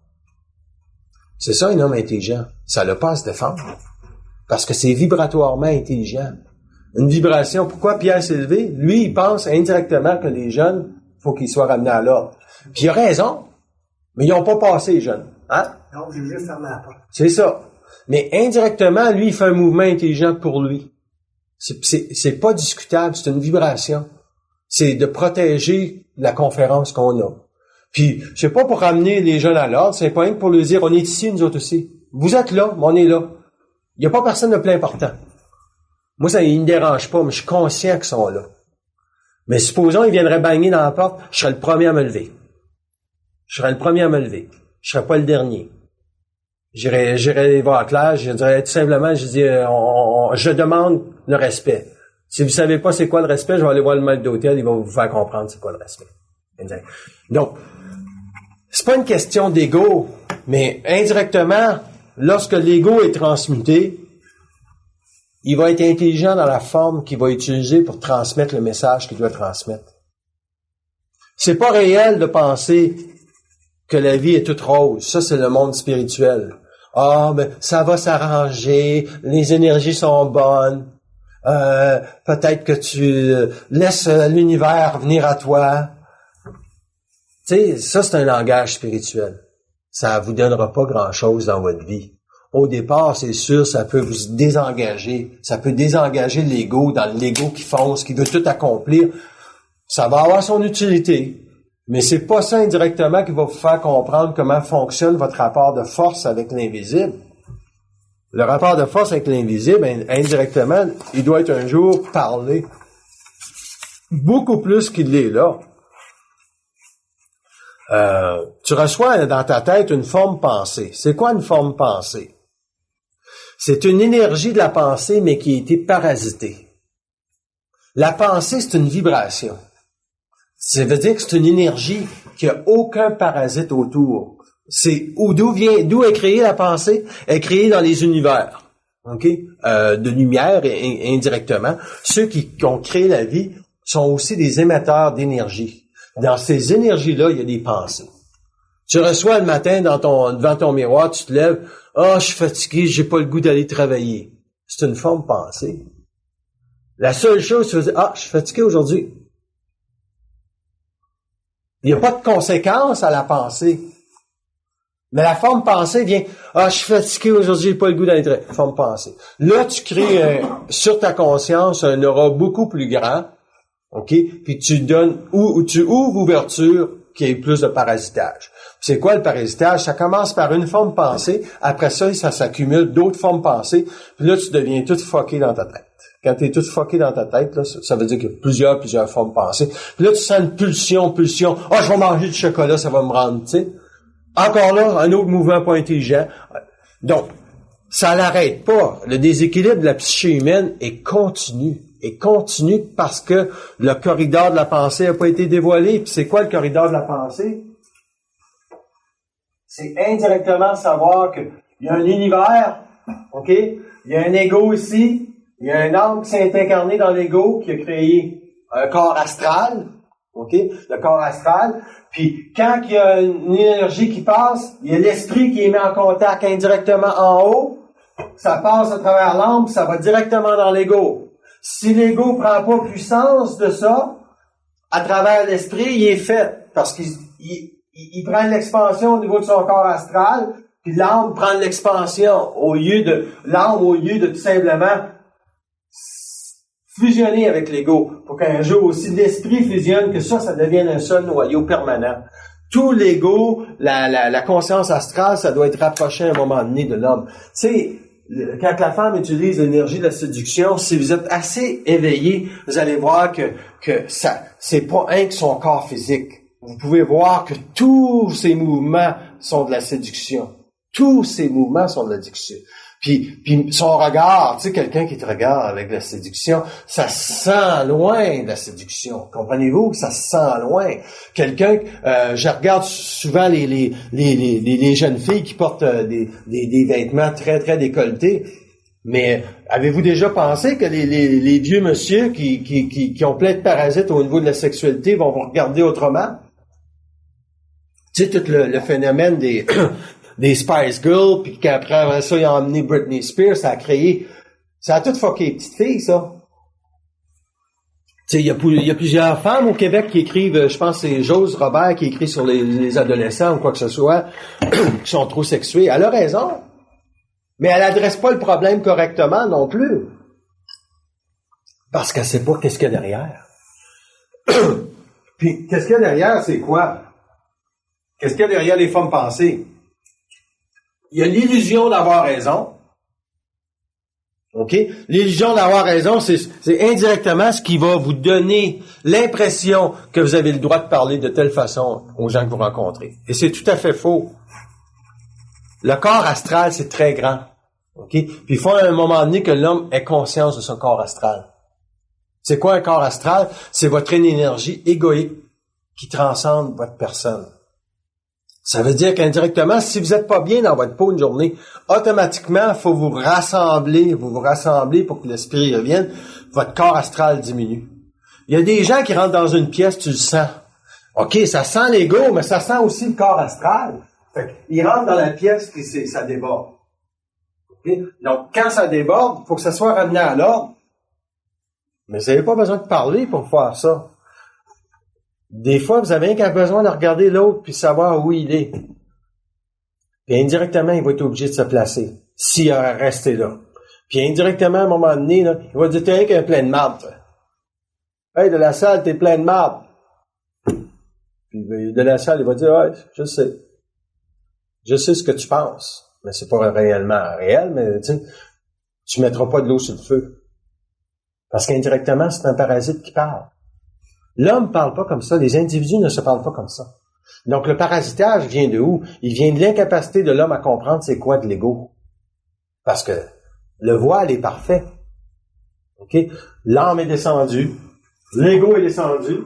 C'est ça, un homme intelligent. Ça l'a pas à se défendre. Parce que c'est vibratoirement intelligent. Une vibration. Pourquoi Pierre s'est levé? Lui, il pense indirectement que les jeunes, faut qu'ils soient ramenés à l'ordre. Puis il a raison. Mais ils n'ont pas passé, les jeunes. Hein? Non, j'ai juste fermé la porte. C'est ça. Mais indirectement, lui, il fait un mouvement intelligent pour lui. C'est pas discutable. C'est une vibration. C'est de protéger la conférence qu'on a. Puis, c'est pas pour ramener les jeunes à l'ordre, c'est pas rien que pour leur dire, on est ici, nous autres aussi. Vous êtes là, mais on est là. Il n'y a pas personne de plus important. Moi, ça, il me dérange pas, mais je suis conscient qu'ils sont là. Mais supposons, ils viendraient bagner dans la porte, je serais le premier à me lever. Je serais pas le dernier. J'irais voir Claire, je dirais tout simplement, je demande le respect. Si vous savez pas c'est quoi le respect, je vais aller voir le maître d'hôtel, il va vous faire comprendre c'est quoi le respect. Donc, c'est pas une question d'ego, mais indirectement, lorsque l'ego est transmuté, il va être intelligent dans la forme qu'il va utiliser pour transmettre le message qu'il doit transmettre. C'est pas réel de penser que la vie est toute rose. Ça, c'est le monde spirituel. Mais ça va s'arranger, les énergies sont bonnes, peut-être que tu laisses l'univers venir à toi. Tu sais, ça, c'est un langage spirituel. Ça vous donnera pas grand-chose dans votre vie. Au départ, c'est sûr, ça peut vous désengager. Ça peut désengager l'ego, dans l'ego qui fonce, qui veut tout accomplir. Ça va avoir son utilité. Mais c'est pas ça indirectement qui va vous faire comprendre comment fonctionne votre rapport de force avec l'invisible. Le rapport de force avec l'invisible, indirectement, il doit être un jour parlé. Beaucoup plus qu'il l'est là. Tu reçois dans ta tête une forme pensée. C'est quoi une forme pensée? C'est une énergie de la pensée, mais qui a été parasitée. La pensée, c'est une vibration. Ça veut dire que c'est une énergie qui a aucun parasite autour. C'est d'où est créée la pensée? Elle est créée dans les univers, de lumière et indirectement. Ceux qui ont créé la vie sont aussi des émetteurs d'énergie. Dans ces énergies-là, il y a des pensées. Tu reçois le matin devant ton miroir, tu te lèves, je suis fatigué, j'ai pas le goût d'aller travailler. C'est une forme pensée. La seule chose, tu vas dire, je suis fatigué aujourd'hui. Il n'y a pas de conséquence à la pensée. Mais la forme pensée vient, je suis fatigué aujourd'hui, j'ai pas le goût d'aller travailler. Forme pensée. Là, tu crées sur ta conscience un aura beaucoup plus grand, puis tu donnes, ou tu ouvres ouverture qu'il y ait plus de parasitage. C'est quoi le parasitage? Ça commence par une forme pensée, après ça s'accumule d'autres formes pensées, puis là, tu deviens tout fucké dans ta tête. Quand tu es tout fucké dans ta tête, là, ça veut dire qu'il y a plusieurs formes pensées. Puis là, tu sens une pulsion. Je vais manger du chocolat, ça va me rendre, tu sais. Encore là, un autre mouvement pas intelligent. Donc, ça l'arrête pas. Le déséquilibre de la psyché humaine est continu. Parce que le corridor de la pensée n'a pas été dévoilé. Puis c'est quoi le corridor de la pensée? C'est indirectement savoir que il y a un univers, OK? Il y a un ego ici, il y a un âme qui s'est incarné dans l'ego, qui a créé un corps astral, OK? Le corps astral. Puis, quand il y a une énergie qui passe, il y a l'esprit qui est mis en contact indirectement en haut, ça passe à travers l'âme, ça va directement dans l'ego. Si l'ego prend pas puissance de ça, à travers l'esprit, il est fait, parce qu'il prend l'expansion au niveau de son corps astral, puis l'âme prend l'expansion l'âme au lieu de tout simplement fusionner avec l'ego, pour qu'un jour aussi l'esprit fusionne, que ça devienne un seul noyau permanent. Tout l'ego, la conscience astrale, ça doit être rapproché à un moment donné de l'homme. Tu sais, quand la femme utilise l'énergie de la séduction, si vous êtes assez éveillé, vous allez voir que ça, c'est pas un que son corps physique. Vous pouvez voir que tous ces mouvements sont de la séduction. Tous ces mouvements sont de la séduction. Puis son regard, tu sais, quelqu'un qui te regarde avec la séduction, ça se sent loin de la séduction. Comprenez-vous? Ça se sent loin. Quelqu'un, je regarde souvent les jeunes filles qui portent des vêtements très, très décolletés. Mais avez-vous déjà pensé que les vieux monsieur qui ont plein de parasites au niveau de la sexualité vont vous regarder autrement? Tu sais, tout le phénomène des Spice Girls, puis qu'après ça, ils ont emmené Britney Spears, ça a tout fucké les petites filles, ça. Tu sais, il y a plusieurs femmes au Québec qui écrivent, je pense que c'est Jose Robert qui écrit sur les adolescents ou quoi que ce soit, qui sont trop sexués. Elle a raison. Mais elle adresse pas le problème correctement non plus. Parce qu'elle sait pas qu'est-ce qu'il y a derrière. Puis, qu'est-ce qu'il y a derrière, c'est quoi? Qu'est-ce qu'il y a derrière les femmes pensées? Il y a l'illusion d'avoir raison. OK? L'illusion d'avoir raison, c'est indirectement ce qui va vous donner l'impression que vous avez le droit de parler de telle façon aux gens que vous rencontrez. Et c'est tout à fait faux. Le corps astral, c'est très grand. OK? Puis il faut à un moment donné que l'homme ait conscience de son corps astral. C'est quoi un corps astral? C'est votre énergie égoïque qui transcende votre personne. Ça veut dire qu'indirectement, si vous n'êtes pas bien dans votre peau une journée, automatiquement, il faut vous rassembler pour que l'esprit revienne, votre corps astral diminue. Il y a des gens qui rentrent dans une pièce, tu le sens. OK, ça sent l'ego, mais ça sent aussi le corps astral. Fait qu'ils rentrent dans la pièce et ça déborde. Okay? Donc, quand ça déborde, il faut que ça soit ramené à l'ordre. Mais vous n'avez pas besoin de parler pour faire ça. Des fois, vous avez qu'un besoin de regarder l'autre puis savoir où il est. Puis indirectement, il va être obligé de se placer s'il a resté là. Puis indirectement, à un moment donné, là, il va dire, t'es rien qu'un plein de marde. Hey, de la salle, t'es plein de marde. Puis de la salle, il va dire, ouais, je sais. Je sais ce que tu penses. Mais c'est pas réellement réel, mais tu mettras pas de l'eau sur le feu. Parce qu'indirectement, c'est un parasite qui parle. L'homme parle pas comme ça, les individus ne se parlent pas comme ça. Donc le parasitage vient de où? Il vient de l'incapacité de l'homme à comprendre c'est quoi de l'ego. Parce que le voile est parfait. OK? L'âme est descendue, l'ego est descendu.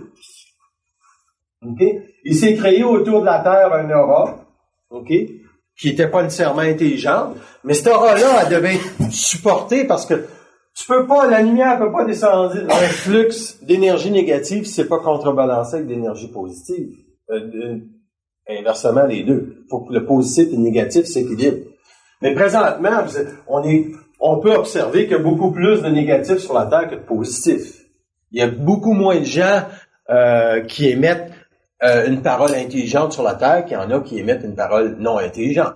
OK? Il s'est créé autour de la Terre un aura, OK? Qui était pas nécessairement intelligente, mais cette aura-là, elle devait être supportée parce que la lumière peut pas descendre dans un flux d'énergie négative si c'est pas contrebalancé avec d'énergie positive. Inversement, les deux. Il faut que le positif et le négatif s'équilibrent. Mais présentement, on peut observer qu'il y a beaucoup plus de négatifs sur la Terre que de positifs. Il y a beaucoup moins de gens qui émettent une parole intelligente sur la Terre qu'il y en a qui émettent une parole non intelligente.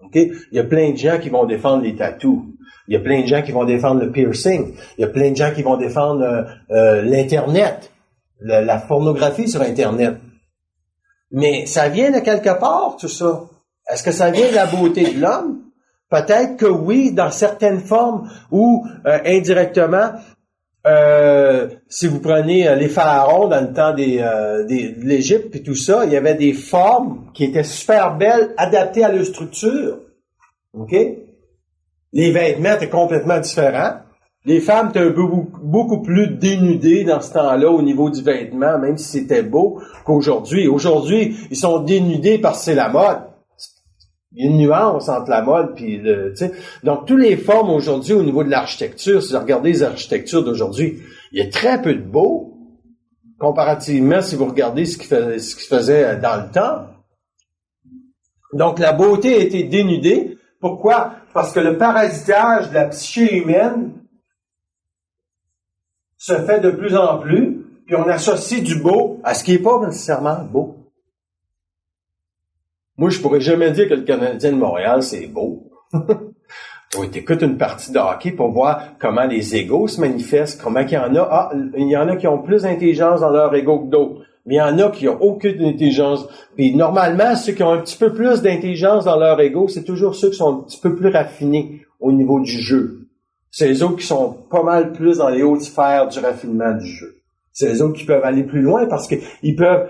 Okay? Il y a plein de gens qui vont défendre les tatous. Il y a plein de gens qui vont défendre le piercing. Il y a plein de gens qui vont défendre l'Internet, la pornographie sur Internet. Mais ça vient de quelque part, tout ça. Est-ce que ça vient de la beauté de l'homme? Peut-être que oui, dans certaines formes, ou indirectement, si vous prenez les pharaons dans le temps de l'Égypte et tout ça, il y avait des formes qui étaient super belles, adaptées à leur structure. OK? Les vêtements étaient complètement différents. Les femmes étaient beaucoup plus dénudées dans ce temps-là au niveau du vêtement, même si c'était beau, qu'aujourd'hui. Aujourd'hui, ils sont dénudés parce que c'est la mode. Il y a une nuance entre la mode puis le, tu sais. Donc, toutes les formes aujourd'hui au niveau de l'architecture, si vous regardez les architectures d'aujourd'hui, il y a très peu de beau, comparativement si vous regardez ce qui se faisait dans le temps. Donc, la beauté a été dénudée. Pourquoi? Parce que le parasitage de la psyché humaine se fait de plus en plus, puis on associe du beau à ce qui n'est pas nécessairement beau. Moi, je pourrais jamais dire que le Canadien de Montréal, c'est beau. Oui, t'écoutes une partie de hockey pour voir comment les égos se manifestent, comment il y en a. Ah, il y en a qui ont plus d'intelligence dans leur ego que d'autres. Mais il y en a qui n'ont aucune intelligence. Puis normalement, ceux qui ont un petit peu plus d'intelligence dans leur ego, c'est toujours ceux qui sont un petit peu plus raffinés au niveau du jeu. C'est les autres qui sont pas mal plus dans les hautes sphères du raffinement du jeu. C'est les autres qui peuvent aller plus loin parce qu'ils peuvent,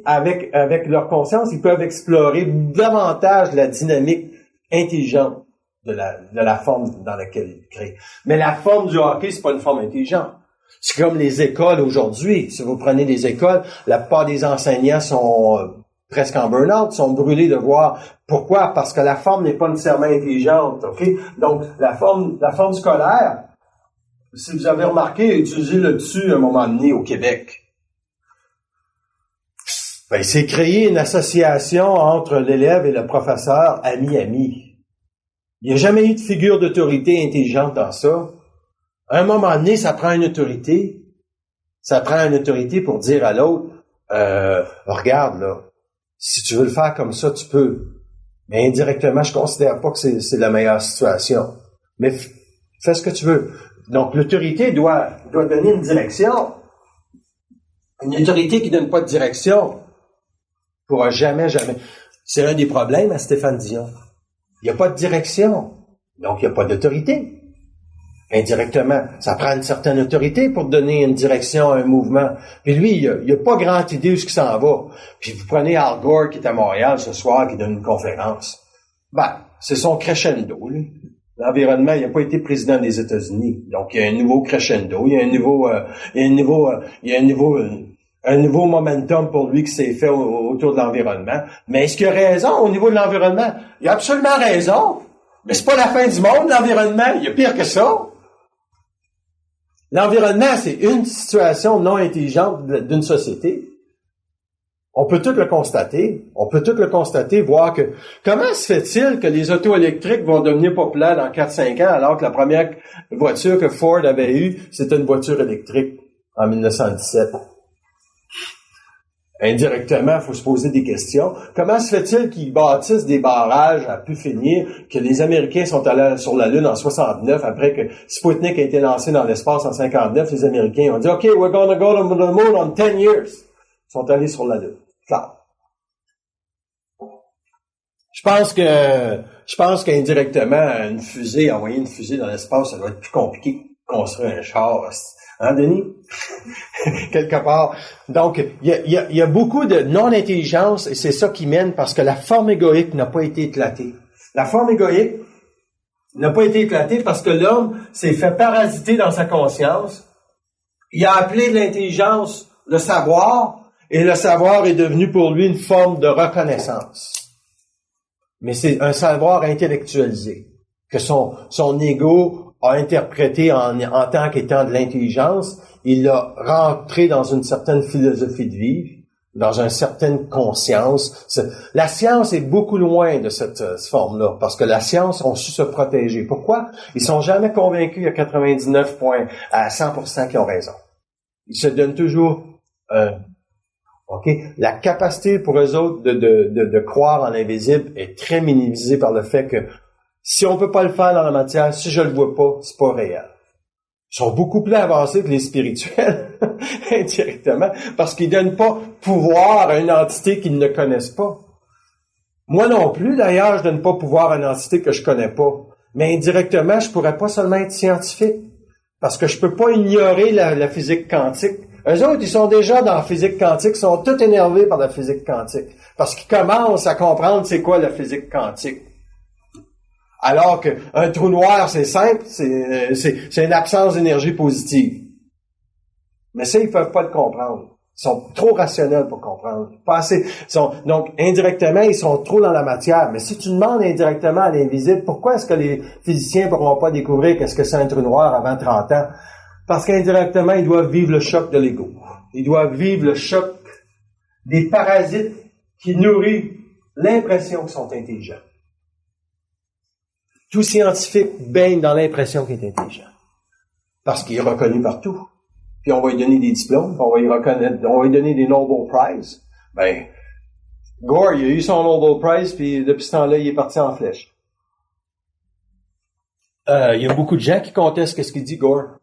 avec leur conscience, ils peuvent explorer davantage la dynamique intelligente de la forme dans laquelle ils créent. Mais la forme du hockey, c'est pas une forme intelligente. C'est comme les écoles aujourd'hui. Si vous prenez les écoles, la plupart des enseignants sont presque en burn-out, sont brûlés de voir. Pourquoi? Parce que la forme n'est pas nécessairement intelligente, OK? Donc, la forme scolaire, si vous avez remarqué, utiliser le dessus à un moment donné au Québec. Ben, c'est créer une association entre l'élève et le professeur, ami-ami. Il n'y a jamais eu de figure d'autorité intelligente dans ça. À un moment donné, ça prend une autorité. Ça prend une autorité pour dire à l'autre, regarde, là, si tu veux le faire comme ça, tu peux. Mais indirectement, je considère pas que c'est la meilleure situation. Mais fais ce que tu veux. Donc, l'autorité doit donner une direction. Une autorité qui donne pas de direction pourra jamais. C'est un des problèmes à Stéphane Dion. Il n'y a pas de direction. Donc, il n'y a pas d'autorité. Indirectement. Ça prend une certaine autorité pour donner une direction à un mouvement. Puis lui, il n'y a pas grande idée où ce qui s'en va. Puis vous prenez Al Gore qui est à Montréal ce soir, qui donne une conférence. C'est son crescendo, lui. L'environnement, il n'a pas été président des États-Unis. Donc, il y a un nouveau crescendo, il y a un nouveau momentum pour lui qui s'est fait autour de l'environnement. Mais est-ce qu'il a raison au niveau de l'environnement? Il a absolument raison. Mais c'est pas la fin du monde, l'environnement. Il y a pire que ça. L'environnement, c'est une situation non intelligente d'une société. On peut tout le constater. Voir que comment se fait-il que les autos électriques vont devenir populaires dans 4-5 ans alors que la première voiture que Ford avait eue, c'était une voiture électrique en 1917? Indirectement, il faut se poser des questions. Comment se fait-il qu'ils bâtissent des barrages à pu finir, que les Américains sont allés sur la Lune en 69, après que Sputnik a été lancé dans l'espace en 59, les Américains ont dit « OK, we're gonna go to the moon in 10 years ». Ils sont allés sur la Lune. Clair. Je pense qu'indirectement, envoyer une fusée dans l'espace, ça doit être plus compliqué que construire un char. Hein, Denis? Quelque part. Donc, il y a beaucoup de non-intelligence et c'est ça qui mène parce que la forme égoïque n'a pas été éclatée. La forme égoïque n'a pas été éclatée parce que l'homme s'est fait parasiter dans sa conscience. Il a appelé de l'intelligence le savoir et le savoir est devenu pour lui une forme de reconnaissance. Mais c'est un savoir intellectualisé que son ego a interprété en tant qu'étant de l'intelligence. Il l'a rentré dans une certaine philosophie de vie, dans une certaine conscience. La science est beaucoup loin de cette forme-là, parce que la science ont su se protéger. Pourquoi? Ils sont jamais convaincus à 99 points, à 100% qu'ils ont raison. Ils se donnent toujours la capacité pour eux autres de croire en l'invisible est très minimisée par le fait que si on peut pas le faire dans la matière, si je le vois pas, c'est pas réel. Ils sont beaucoup plus avancés que les spirituels, indirectement, parce qu'ils donnent pas pouvoir à une entité qu'ils ne connaissent pas. Moi non plus, d'ailleurs, je donne pas pouvoir à une entité que je connais pas. Mais indirectement, je pourrais pas seulement être scientifique, parce que je peux pas ignorer la physique quantique. Eux autres, ils sont déjà dans la physique quantique, ils sont tous énervés par la physique quantique, parce qu'ils commencent à comprendre c'est quoi la physique quantique. Alors qu'un trou noir, c'est simple, c'est une absence d'énergie positive. Mais ça, ils peuvent pas le comprendre. Ils sont trop rationnels pour comprendre. Pas assez. Donc, indirectement, ils sont trop dans la matière. Mais si tu demandes indirectement à l'invisible, pourquoi est-ce que les physiciens ne pourront pas découvrir qu'est-ce que c'est un trou noir avant 30 ans? Parce qu'indirectement, ils doivent vivre le choc de l'ego. Ils doivent vivre le choc des parasites qui nourrissent l'impression qu'ils sont intelligents. Tout scientifique baigne dans l'impression qu'il est intelligent. Parce qu'il est reconnu partout. Puis on va lui donner des diplômes, puis on va lui donner des Nobel Prize. Ben, Gore, il a eu son Nobel Prize, puis depuis ce temps-là, il est parti en flèche. Il y a beaucoup de gens qui contestent ce qu'il dit, Gore.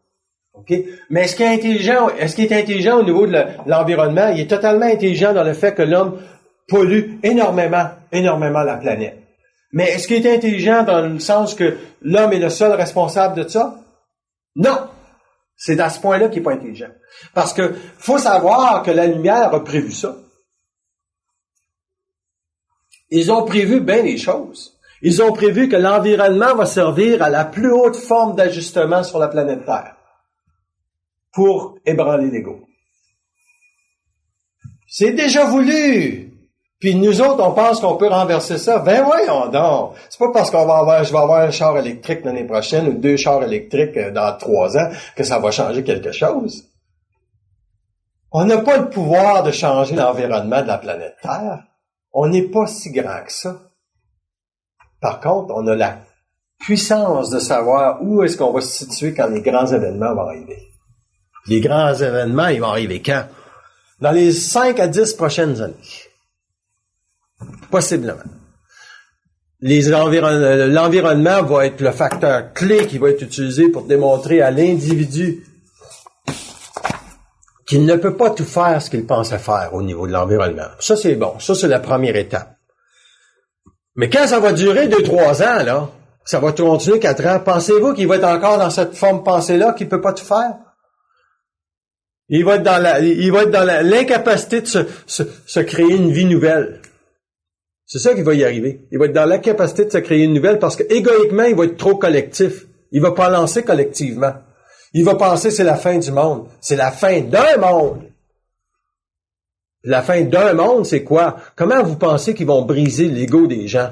OK? Mais est-ce qu'il est intelligent au niveau de l'environnement? Il est totalement intelligent dans le fait que l'homme pollue énormément la planète. Mais est-ce qu'il est intelligent dans le sens que l'homme est le seul responsable de ça? Non! C'est à ce point-là qu'il n'est pas intelligent. Parce que faut savoir que la lumière a prévu ça. Ils ont prévu bien les choses. Ils ont prévu que l'environnement va servir à la plus haute forme d'ajustement sur la planète Terre pour ébranler l'ego. C'est déjà voulu. Puis nous autres, on pense qu'on peut renverser ça. Ben voyons donc. C'est pas parce je vais avoir un char électrique l'année prochaine ou 2 chars électriques dans 3 ans que ça va changer quelque chose. On n'a pas le pouvoir de changer l'environnement de la planète Terre. On n'est pas si grand que ça. Par contre, on a la puissance de savoir où est-ce qu'on va se situer quand les grands événements vont arriver. Les grands événements, ils vont arriver quand? Dans les 5 à 10 prochaines années. Possiblement. L'environnement va être le facteur clé qui va être utilisé pour démontrer à l'individu qu'il ne peut pas tout faire ce qu'il pensait faire au niveau de l'environnement. Ça, c'est bon. Ça, c'est la première étape. Mais quand ça va durer 2-3 ans, là, ça va continuer 4 ans, pensez-vous qu'il va être encore dans cette forme pensée-là qu'il peut pas tout faire? Il va être dans l'incapacité de se créer une vie nouvelle. C'est ça qui va y arriver. Il va être dans l'incapacité de se créer une nouvelle parce que égoïquement, il va être trop collectif. Il va pas penser collectivement. Il va penser c'est la fin du monde. C'est la fin d'un monde. La fin d'un monde, c'est quoi? Comment vous pensez qu'ils vont briser l'ego des gens?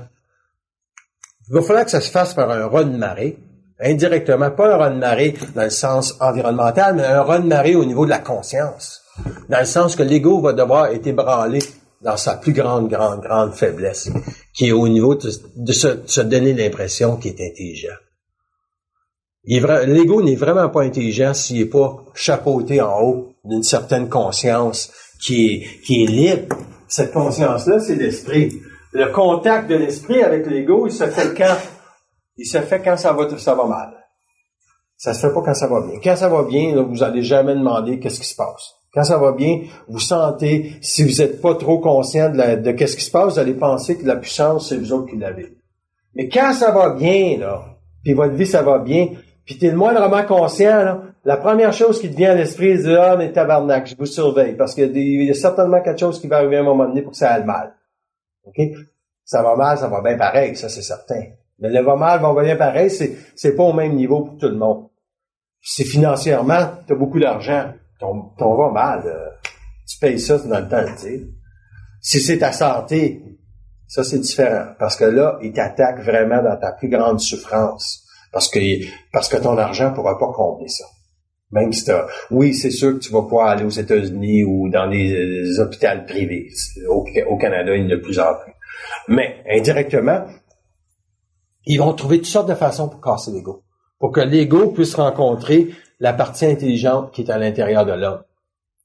Il va falloir que ça se fasse par un raz-de-marée. Indirectement, pas un raz-de-marée dans le sens environnemental, mais un raz-de-marée au niveau de la conscience. Dans le sens que l'ego va devoir être ébranlé dans sa plus grande faiblesse, qui est au niveau de se donner l'impression qu'il est intelligent. L'ego n'est vraiment pas intelligent s'il n'est pas chapeauté en haut d'une certaine conscience qui est libre. Cette conscience-là, c'est l'esprit. Le contact de l'esprit avec l'ego, il se fait quand ça va mal. Ça se fait pas quand ça va bien. Quand ça va bien, là, vous allez jamais demander qu'est-ce qui se passe. Quand ça va bien, vous sentez, si vous n'êtes pas trop conscient de qu'est-ce qui se passe, vous allez penser que la puissance, c'est vous autres qui l'avez. Mais quand ça va bien, là, puis votre vie, ça va bien, puis t'es le moindrement conscient, là, la première chose qui te vient à l'esprit, c'est « Ah, mais tabarnak, je vous surveille », parce qu'il y a certainement quelque chose qui va arriver à un moment donné pour que ça aille mal. OK? Ça va mal, ça va bien pareil, ça c'est certain. Mais le va mal, va bien pareil, c'est pas au même niveau pour tout le monde. C'est financièrement, t'as beaucoup d'argent. Ton va mal, tu payes ça dans le temps, tu sais. Si c'est ta santé, ça c'est différent. Parce que là, il t'attaque vraiment dans ta plus grande souffrance. Parce que ton argent pourra pas combler ça. Même si oui, c'est sûr que tu vas pouvoir aller aux États-Unis ou dans des hôpitaux privés. Au Canada, il y en a de plus en plus. Mais, indirectement, ils vont trouver toutes sortes de façons pour casser l'ego. Pour que l'ego puisse rencontrer la partie intelligente qui est à l'intérieur de l'homme.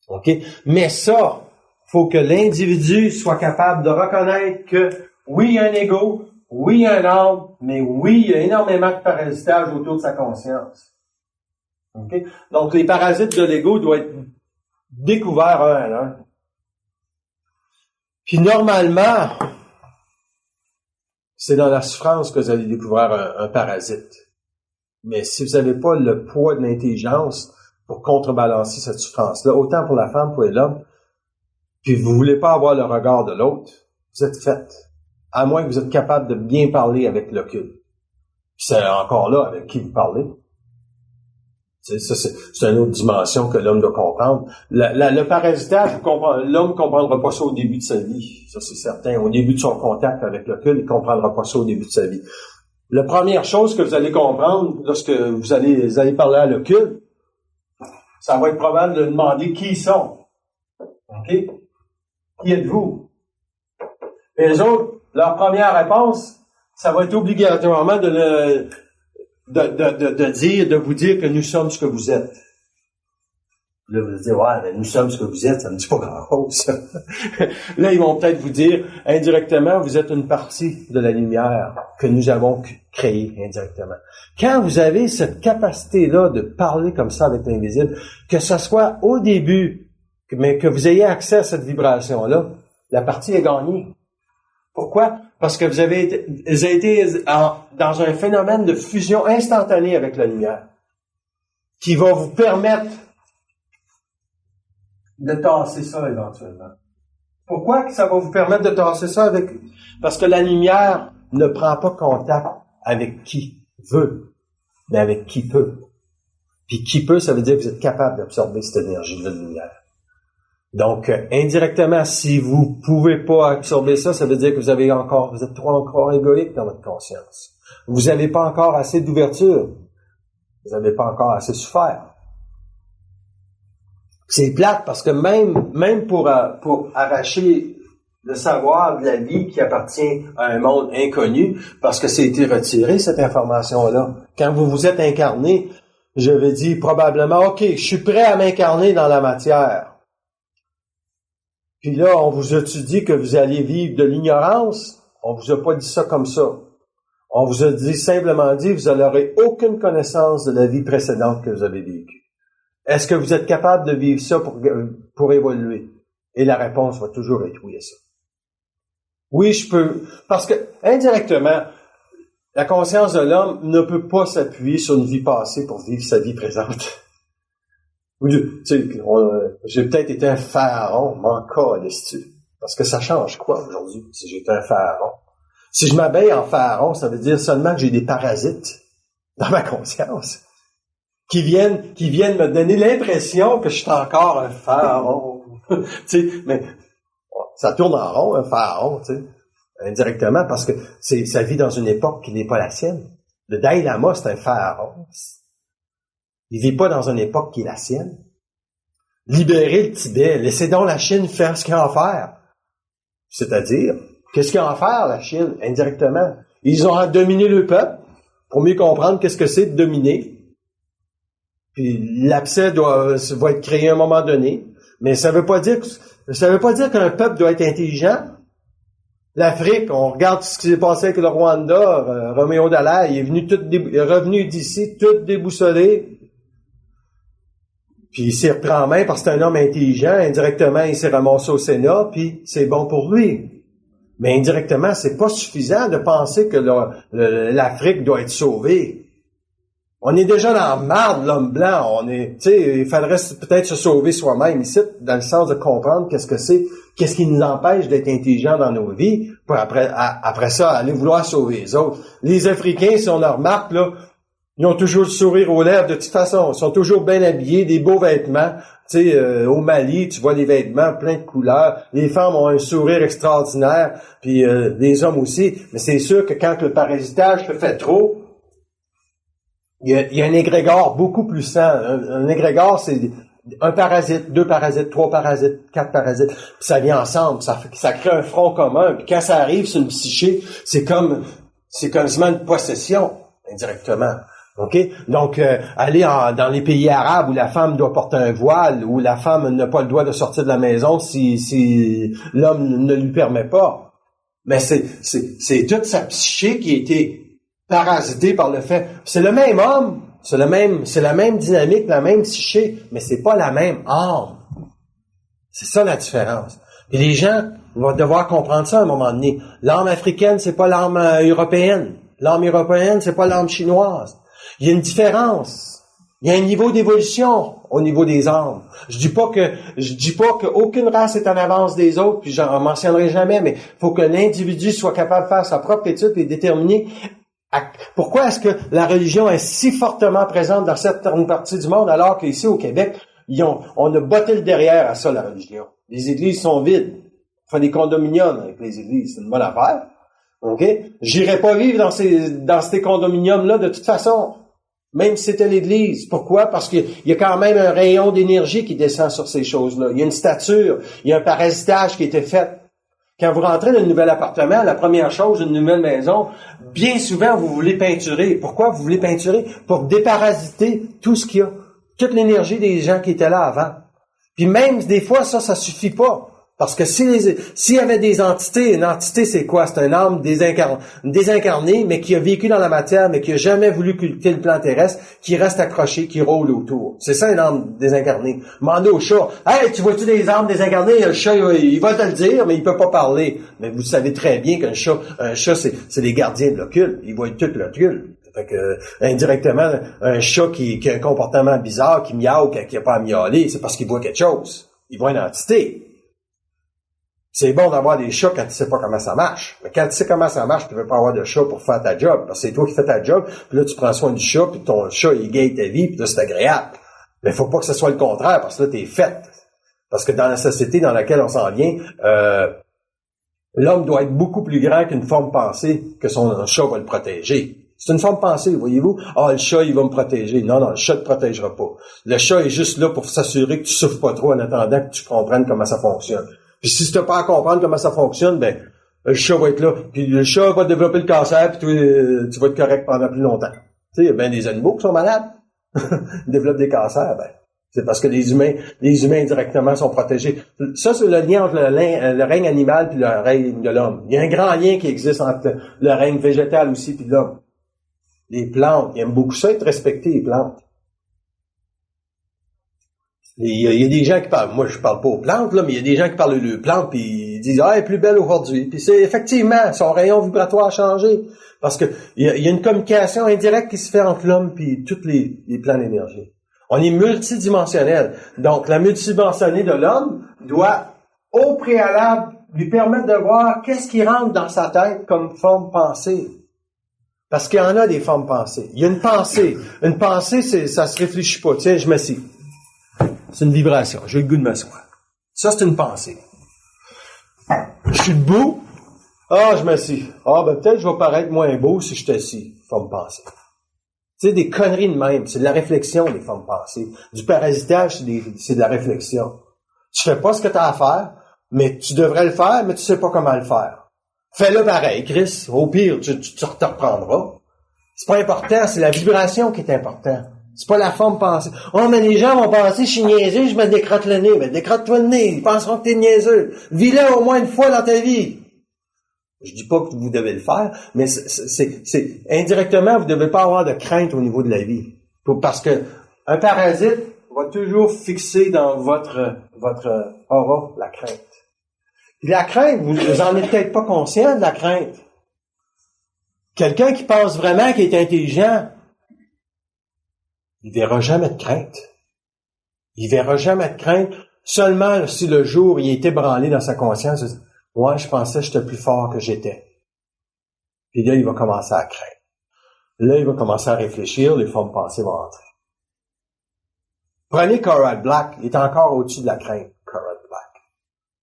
OK? Mais ça, faut que l'individu soit capable de reconnaître que oui, il y a un ego, oui, il y a un âme, mais oui, il y a énormément de parasitage autour de sa conscience. OK? Donc, les parasites de l'ego doivent être découverts un à un. Puis normalement, c'est dans la souffrance que vous allez découvrir un parasite. Mais si vous n'avez pas le poids de l'intelligence pour contrebalancer cette souffrance-là, autant pour la femme pour l'homme, puis vous voulez pas avoir le regard de l'autre, vous êtes fait. À moins que vous êtes capable de bien parler avec l'occulte. Puis c'est encore là avec qui vous parlez. C'est une autre dimension que l'homme doit comprendre. Le parasitage, l'homme ne comprendra pas ça au début de sa vie. Ça, c'est certain. Au début de son contact avec l'occulte, il ne comprendra pas ça au début de sa vie. La première chose que vous allez comprendre lorsque vous allez parler à l'occulte, ça va être probable de demander qui ils sont. OK? Qui êtes-vous? Et les autres, leur première réponse, ça va être obligatoirement de vous dire que nous sommes ce que vous êtes. Là, vous allez dire, ouais, mais nous sommes ce que vous êtes, ça ne dit pas grand-chose, ça. Là, ils vont peut-être vous dire, indirectement, vous êtes une partie de la lumière que nous avons créée indirectement. Quand vous avez cette capacité-là de parler comme ça avec l'invisible, que ce soit au début, mais que vous ayez accès à cette vibration-là, la partie est gagnée. Pourquoi? Parce que vous avez été dans un phénomène de fusion instantanée avec la lumière, qui va vous permettre de tasser ça éventuellement. Pourquoi que ça va vous permettre de tasser ça avec? Parce que la lumière ne prend pas contact avec qui veut, mais avec qui peut. Puis qui peut, ça veut dire que vous êtes capable d'absorber cette énergie de la lumière. Donc, indirectement, si vous pouvez pas absorber ça, ça veut dire que vous êtes trop encore égoïque dans votre conscience. Vous n'avez pas encore assez d'ouverture. Vous n'avez pas encore assez souffert. C'est plate parce que même pour arracher le savoir de la vie qui appartient à un monde inconnu, parce que c'est été retiré, cette information-là. Quand vous vous êtes incarné, je vais dire probablement, OK, je suis prêt à m'incarner dans la matière. Puis là, on vous a-tu dit que vous alliez vivre de l'ignorance? On vous a pas dit ça comme ça. On vous a simplement dit, vous n'aurez aucune connaissance de la vie précédente que vous avez vécue. Est-ce que vous êtes capable de vivre ça pour évoluer? Et la réponse va toujours être oui à ça. Oui, je peux. Parce que, indirectement, la conscience de l'homme ne peut pas s'appuyer sur une vie passée pour vivre sa vie présente. J'ai peut-être été un pharaon, m'en calisse-tu. Parce que ça change quoi aujourd'hui, si j'étais un pharaon? Si je m'habille en pharaon, ça veut dire seulement que j'ai des parasites dans ma conscience qui viennent me donner l'impression que je suis encore un pharaon. Mais ça tourne en rond, un pharaon, indirectement, parce que ça vit dans une époque qui n'est pas la sienne. Le Dalai Lama, c'est un pharaon. Il vit pas dans une époque qui est la sienne. Libérez le Tibet, laissez donc la Chine faire ce qu'il a à faire. C'est-à-dire, qu'est-ce qu'il a à faire, la Chine, indirectement? Ils ont dominé le peuple, pour mieux comprendre qu'est-ce que c'est de dominer. Puis l'abcès va être créé à un moment donné. Mais ça veut pas dire qu'un peuple doit être intelligent. L'Afrique, on regarde ce qui s'est passé avec le Rwanda, Roméo Dallaire, il est revenu d'ici tout déboussolé. Puis il s'est repris en main parce que c'est un homme intelligent. Indirectement, il s'est ramassé au Sénat, puis c'est bon pour lui. Mais indirectement, c'est pas suffisant de penser que l'Afrique doit être sauvée. On est déjà dans la marde, l'homme blanc. Il faudrait peut-être se sauver soi-même ici, dans le sens de comprendre qu'est-ce qui nous empêche d'être intelligents dans nos vies, pour après ça, aller vouloir sauver les autres. Les Africains, si on le remarque, là, ils ont toujours le sourire aux lèvres de toute façon. Ils sont toujours bien habillés, des beaux vêtements. Au Mali, tu vois les vêtements plein de couleurs. Les femmes ont un sourire extraordinaire, puis les hommes aussi. Mais c'est sûr que quand le parasitage se fait trop, il y a un égrégore beaucoup plus sain. Un égrégore, c'est un parasite, 2 parasites, 3 parasites, 4 parasites. Puis ça vient ensemble, ça crée un front commun. Puis quand ça arrive sur une psyché, c'est quasiment une possession, indirectement. OK? Donc, aller dans les pays arabes où la femme doit porter un voile, où la femme n'a pas le droit de sortir de la maison si l'homme ne lui permet pas. Mais c'est toute sa psyché qui a été parasitée par le fait. C'est le même homme, c'est la même dynamique, la même psyché, mais c'est pas la même âme. C'est ça la différence. Et les gens vont devoir comprendre ça à un moment donné. L'âme africaine, c'est pas l'âme européenne. L'âme européenne, c'est pas l'âme chinoise. Il y a une différence. Il y a un niveau d'évolution au niveau des âmes. Je dis pas qu'aucune race est en avance des autres, puis j'en mentionnerai jamais, mais il faut que l'individu soit capable de faire sa propre étude et déterminer Pourquoi est-ce que la religion est si fortement présente dans certaines parties du monde, alors qu'ici, au Québec, on a botté le derrière à ça, la religion. Les églises sont vides. On fait des condominiums avec les églises. C'est une bonne affaire. OK? J'irai pas vivre dans ces condominiums-là de toute façon. Même si c'était l'église. Pourquoi? Parce qu'il y a quand même un rayon d'énergie qui descend sur ces choses-là. Il y a une stature. Il y a un parasitage qui a été fait. Quand vous rentrez dans un nouvel appartement, la première chose d'une nouvelle maison, bien souvent, vous voulez peinturer. Pourquoi vous voulez peinturer? Pour déparasiter tout ce qu'il y a. Toute l'énergie des gens qui étaient là avant. Puis même, des fois, ça suffit pas. Parce que s'il y avait des entités, une entité, c'est quoi? C'est un âme désincarnée, mais qui a vécu dans la matière, mais qui a jamais voulu quitter le plan terrestre, qui reste accroché, qui roule autour. C'est ça, une âme désincarnée. Demandez au chat, « Hey, tu vois-tu des âmes désincarnées? » Le chat, il va te le dire, mais il peut pas parler. Mais vous savez très bien qu'un chat, c'est les gardiens de l'occulte. Ils voient tout l'occulte. Fait que, indirectement, un chat qui a un comportement bizarre, qui miaule, qui a pas à miauler, c'est parce qu'il voit quelque chose. Il voit une entité. C'est bon d'avoir des chats quand tu sais pas comment ça marche. Mais quand tu sais comment ça marche, tu veux pas avoir de chat pour faire ta job. Parce que c'est toi qui fais ta job, puis là, tu prends soin du chat, puis ton chat, il gagne ta vie, puis là, c'est agréable. Mais faut pas que ce soit le contraire, parce que là, t'es faite. Parce que dans la société dans laquelle on s'en vient, l'homme doit être beaucoup plus grand qu'une forme pensée que son chat va le protéger. C'est une forme pensée, voyez-vous. Ah, le chat, il va me protéger. Non, le chat ne te protégera pas. Le chat est juste là pour s'assurer que tu souffres pas trop en attendant que tu comprennes comment ça fonctionne. Puis si tu n'as pas à comprendre comment ça fonctionne, ben le chat va être là. Puis le chat va développer le cancer, puis toi, tu vas être correct pendant plus longtemps. Tu sais, il y a bien des animaux qui sont malades. Ils développent des cancers, ben. C'est parce que les humains indirectement sont protégés. Ça, c'est le lien entre le règne animal puis le règne de l'homme. Il y a un grand lien qui existe entre le règne végétal aussi puis l'homme. Les plantes, ils aiment beaucoup ça, être respectés, les plantes. Il y a des gens qui parlent, moi je parle pas aux plantes, là, mais il y a des gens qui parlent de plantes puis ils disent, ah, elle est plus belle aujourd'hui. Puis c'est effectivement, son rayon vibratoire a changé. Parce que il y a une communication indirecte qui se fait entre l'homme puis tous les plans d'énergie. On est multidimensionnel. Donc, la multidimensionnalité de l'homme doit, au préalable, lui permettre de voir qu'est-ce qui rentre dans sa tête comme forme pensée. Parce qu'il y en a des formes pensées. Il y a une pensée. Une pensée, ça se réfléchit pas. Tiens, je m'assieds. C'est une vibration. J'ai le goût de m'asseoir. Ça, c'est une pensée. Je suis debout. Ah, je m'assieds. Ah, ben peut-être je vais paraître moins beau si je t'assis. Forme pensée. Tu sais, des conneries de même. C'est de la réflexion, les formes pensées. Du parasitage, c'est de la réflexion. Tu fais pas ce que tu as à faire, mais tu devrais le faire, mais tu sais pas comment le faire. Fais-le pareil, Chris. Au pire, tu te reprendras. C'est pas important, c'est la vibration qui est importante. C'est pas la forme pensée. Oh, mais les gens vont penser, je suis niaiseux, je me décrotte le nez. Mais décrotte-toi le nez, ils penseront que t'es niaiseux. Vis-le au moins une fois dans ta vie. Je dis pas que vous devez le faire, mais c'est indirectement, vous devez pas avoir de crainte au niveau de la vie. Parce que un parasite va toujours fixer dans votre aura la crainte. Puis la crainte, vous en êtes peut-être pas conscient de la crainte. Quelqu'un qui pense vraiment qu'il est intelligent, il verra jamais de crainte. Il verra jamais de crainte seulement si le jour il est ébranlé dans sa conscience. Ouais, je pensais que j'étais plus fort que j'étais. Puis là, il va commencer à craindre. Là, il va commencer à réfléchir, les formes pensées vont entrer. Prenez Conrad Black, il est encore au-dessus de la crainte, Conrad Black.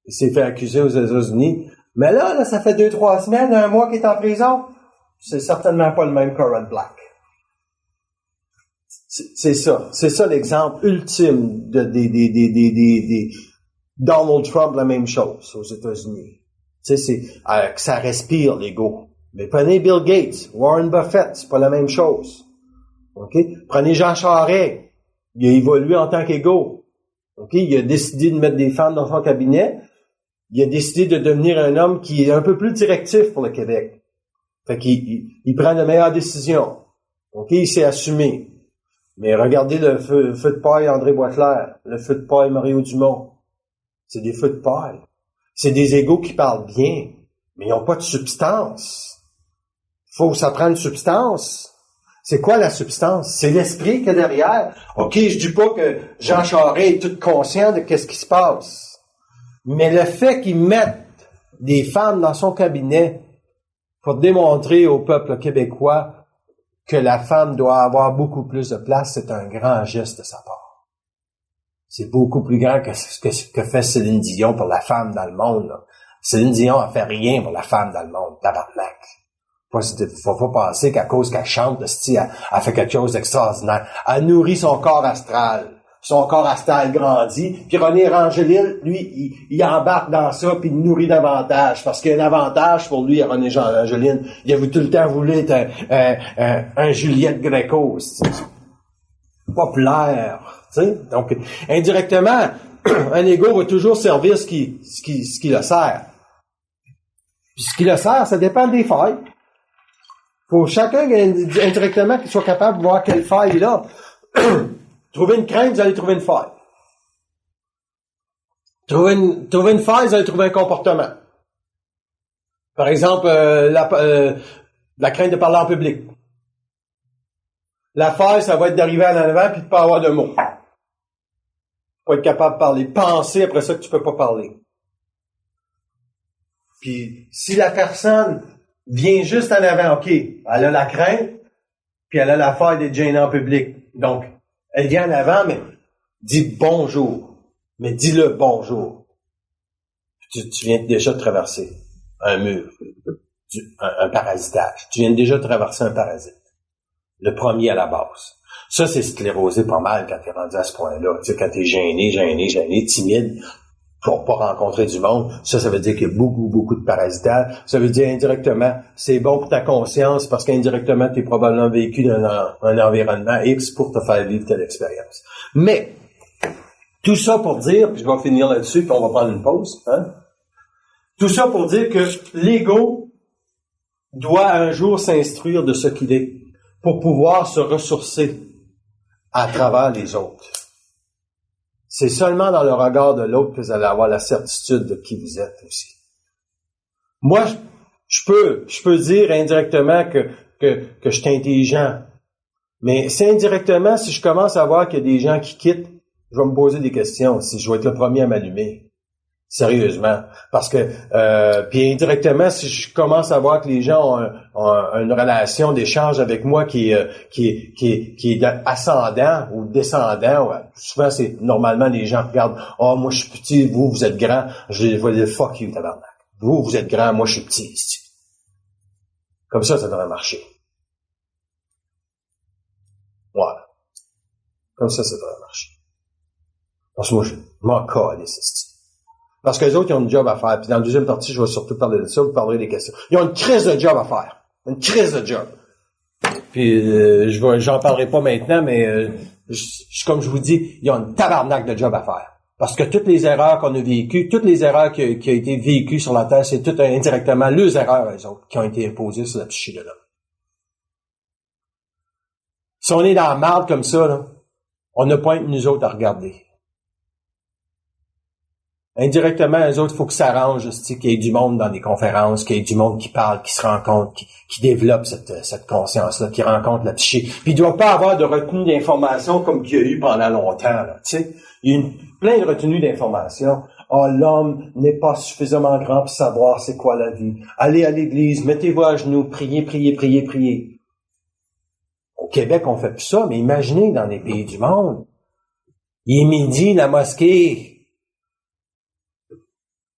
Il s'est fait accuser aux États-Unis. Mais là, ça fait 2-3 semaines, 1 mois qu'il est en prison. C'est certainement pas le même Conrad Black. C'est ça l'exemple ultime des Donald Trump, la même chose aux États-Unis. Tu sais, c'est que ça respire l'ego. Mais prenez Bill Gates, Warren Buffett, c'est pas la même chose. OK? Prenez Jean Charest, il a évolué en tant qu'ego. OK? Il a décidé de mettre des femmes dans son cabinet. Il a décidé de devenir un homme qui est un peu plus directif pour le Québec. Fait qu'il prend de meilleures décisions. OK? Il s'est assumé. Mais regardez le feu de paille André Boisclair, le feu de paille Mario Dumont. C'est des feux de paille. C'est des égos qui parlent bien, mais ils n'ont pas de substance. Faut que ça prenne une substance. C'est quoi la substance? C'est l'esprit qu'il y a derrière. OK, je dis pas que Jean Charest est tout conscient de qu'est-ce qui se passe. Mais le fait qu'il mette des femmes dans son cabinet pour démontrer au peuple québécois que la femme doit avoir beaucoup plus de place, c'est un grand geste de sa part. C'est beaucoup plus grand que ce que fait Céline Dion pour la femme dans le monde, là. Céline Dion a fait rien pour la femme dans le monde, tabarnak. Faut pas penser qu'à cause qu'elle chante, elle fait quelque chose d'extraordinaire. Elle nourrit son corps astral. Son corps astral grandit. Puis René Angélil, lui, il embarque dans ça puis il nourrit davantage. Parce qu'il y a un avantage pour lui, à René Angélil. Il a tout le temps voulu être un Juliette Gréco. Populaire. T'sais? Donc, indirectement, un ego va toujours servir ce qui le sert. Puis ce qui le sert, ça dépend des failles. Faut chacun, indirectement, qu'il soit capable de voir quelle faille il a. Trouver une crainte, vous allez trouver une faille. Trouver une faille, vous allez trouver un comportement. Par exemple, la crainte de parler en public. La faille, ça va être d'arriver à l'avant puis de pas avoir de mots. Pas être capable de parler. Penser après ça que tu peux pas parler. Puis, si la personne vient juste en avant, OK, elle a la crainte, puis elle a la faille d'être gênée en public. Donc, elle vient en avant, mais dis bonjour. Mais dis-le bonjour. Tu viens déjà de traverser un mur, un parasitage. Tu viens déjà de traverser un parasite. Le premier à la base. Ça, c'est sclérosé pas mal quand t'es rendu à ce point-là. Tu sais, quand t'es gêné, timide, pour pas rencontrer du monde, ça veut dire qu'il y a beaucoup de parasitage. Ça veut dire indirectement, c'est bon pour ta conscience parce qu'indirectement, t'es probablement vécu dans un environnement X pour te faire vivre telle expérience. Mais, tout ça pour dire, puis je vais finir là-dessus, puis on va prendre une pause, hein? Tout ça pour dire que l'ego doit un jour s'instruire de ce qu'il est pour pouvoir se ressourcer à travers les autres. C'est seulement dans le regard de l'autre que vous allez avoir la certitude de qui vous êtes aussi. Moi, je peux dire indirectement que je suis intelligent. Mais c'est indirectement, si je commence à voir qu'il y a des gens qui quittent, je vais me poser des questions, si je vais être le premier à m'allumer. Sérieusement. Parce que, puis indirectement, si je commence à voir que les gens ont une relation d'échange avec moi qui est ascendant ou descendant, ouais. Souvent c'est, normalement les gens regardent, oh, moi je suis petit, vous êtes grand, je vais dire, fuck you, tabarnak. Vous êtes grand, moi je suis petit. Comme ça devrait marcher. Voilà. Comme ça devrait marcher. Parce que moi, je m'en calisse, parce que les autres, ils ont une job à faire. Puis dans la deuxième partie, je vais surtout parler de ça, vous parlerez des questions. Ils ont une crise de job à faire. Une crise de job. Puis j'en parlerai pas maintenant, mais comme je vous dis, ils ont une tabarnak de job à faire. Parce que toutes les erreurs qu'on a vécues, toutes les erreurs qui ont été vécues sur la Terre, c'est tout indirectement leurs erreurs, les autres, qui ont été imposées sur la psyché de l'homme. Si on est dans la marde comme ça, là, on n'a pas nous autres à regarder. Indirectement, les autres, il faut que ça s'arrange, qu'il y ait du monde dans des conférences, qu'il y ait du monde qui parle, qui se rencontre, qui développe cette conscience-là, qui rencontre la psyché. Puis il ne doit pas avoir de retenue d'informations comme qu'il y a eu pendant longtemps, là, tu sais. Il y a plein de retenues d'informations. Oh, l'homme n'est pas suffisamment grand pour savoir c'est quoi la vie. Allez à l'église, mettez-vous à genoux, priez. Au Québec, on fait plus ça, mais imaginez dans les pays du monde. Il est midi, la mosquée.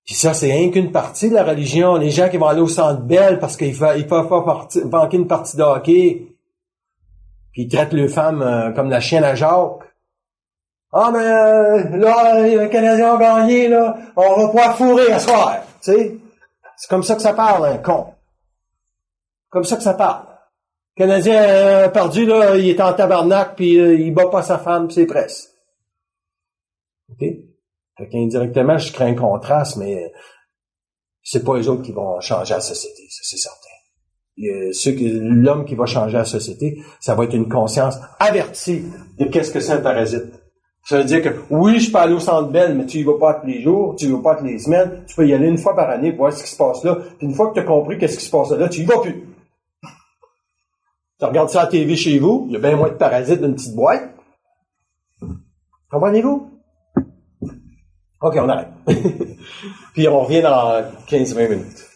Puis ça, c'est rien qu'une partie de la religion. Les gens qui vont aller au Centre Bell parce qu'ils peuvent pas manquer une partie de hockey. Puis ils traitent les femmes comme la chienne à Jacques. Ah, mais là, les Canadiens ont gagné, là. On va pouvoir fourrer à soir. Tu sais? C'est comme ça que ça parle, un con. Comme ça que ça parle. Le Canadien perdu, là, il est en tabarnak, puis il bat pas sa femme, puis c'est presse. OK? Fait qu'indirectement, je crée un contraste, mais c'est pas les autres qui vont changer la société, ça c'est certain. L'homme qui va changer la société, ça va être une conscience avertie de qu'est-ce que c'est un parasite. Ça veut dire que, oui, je peux aller au Centre Bell, mais tu y vas pas tous les jours, tu y vas pas toutes les semaines, tu peux y aller une fois par année pour voir ce qui se passe là, puis une fois que tu as compris qu'est-ce qui se passe là, tu y vas plus. Tu regardes ça à la TV chez vous, il y a bien moins de parasites d'une petite boîte. Comprenez-vous? OK, on arrête. Puis on revient dans 15-20 minutes.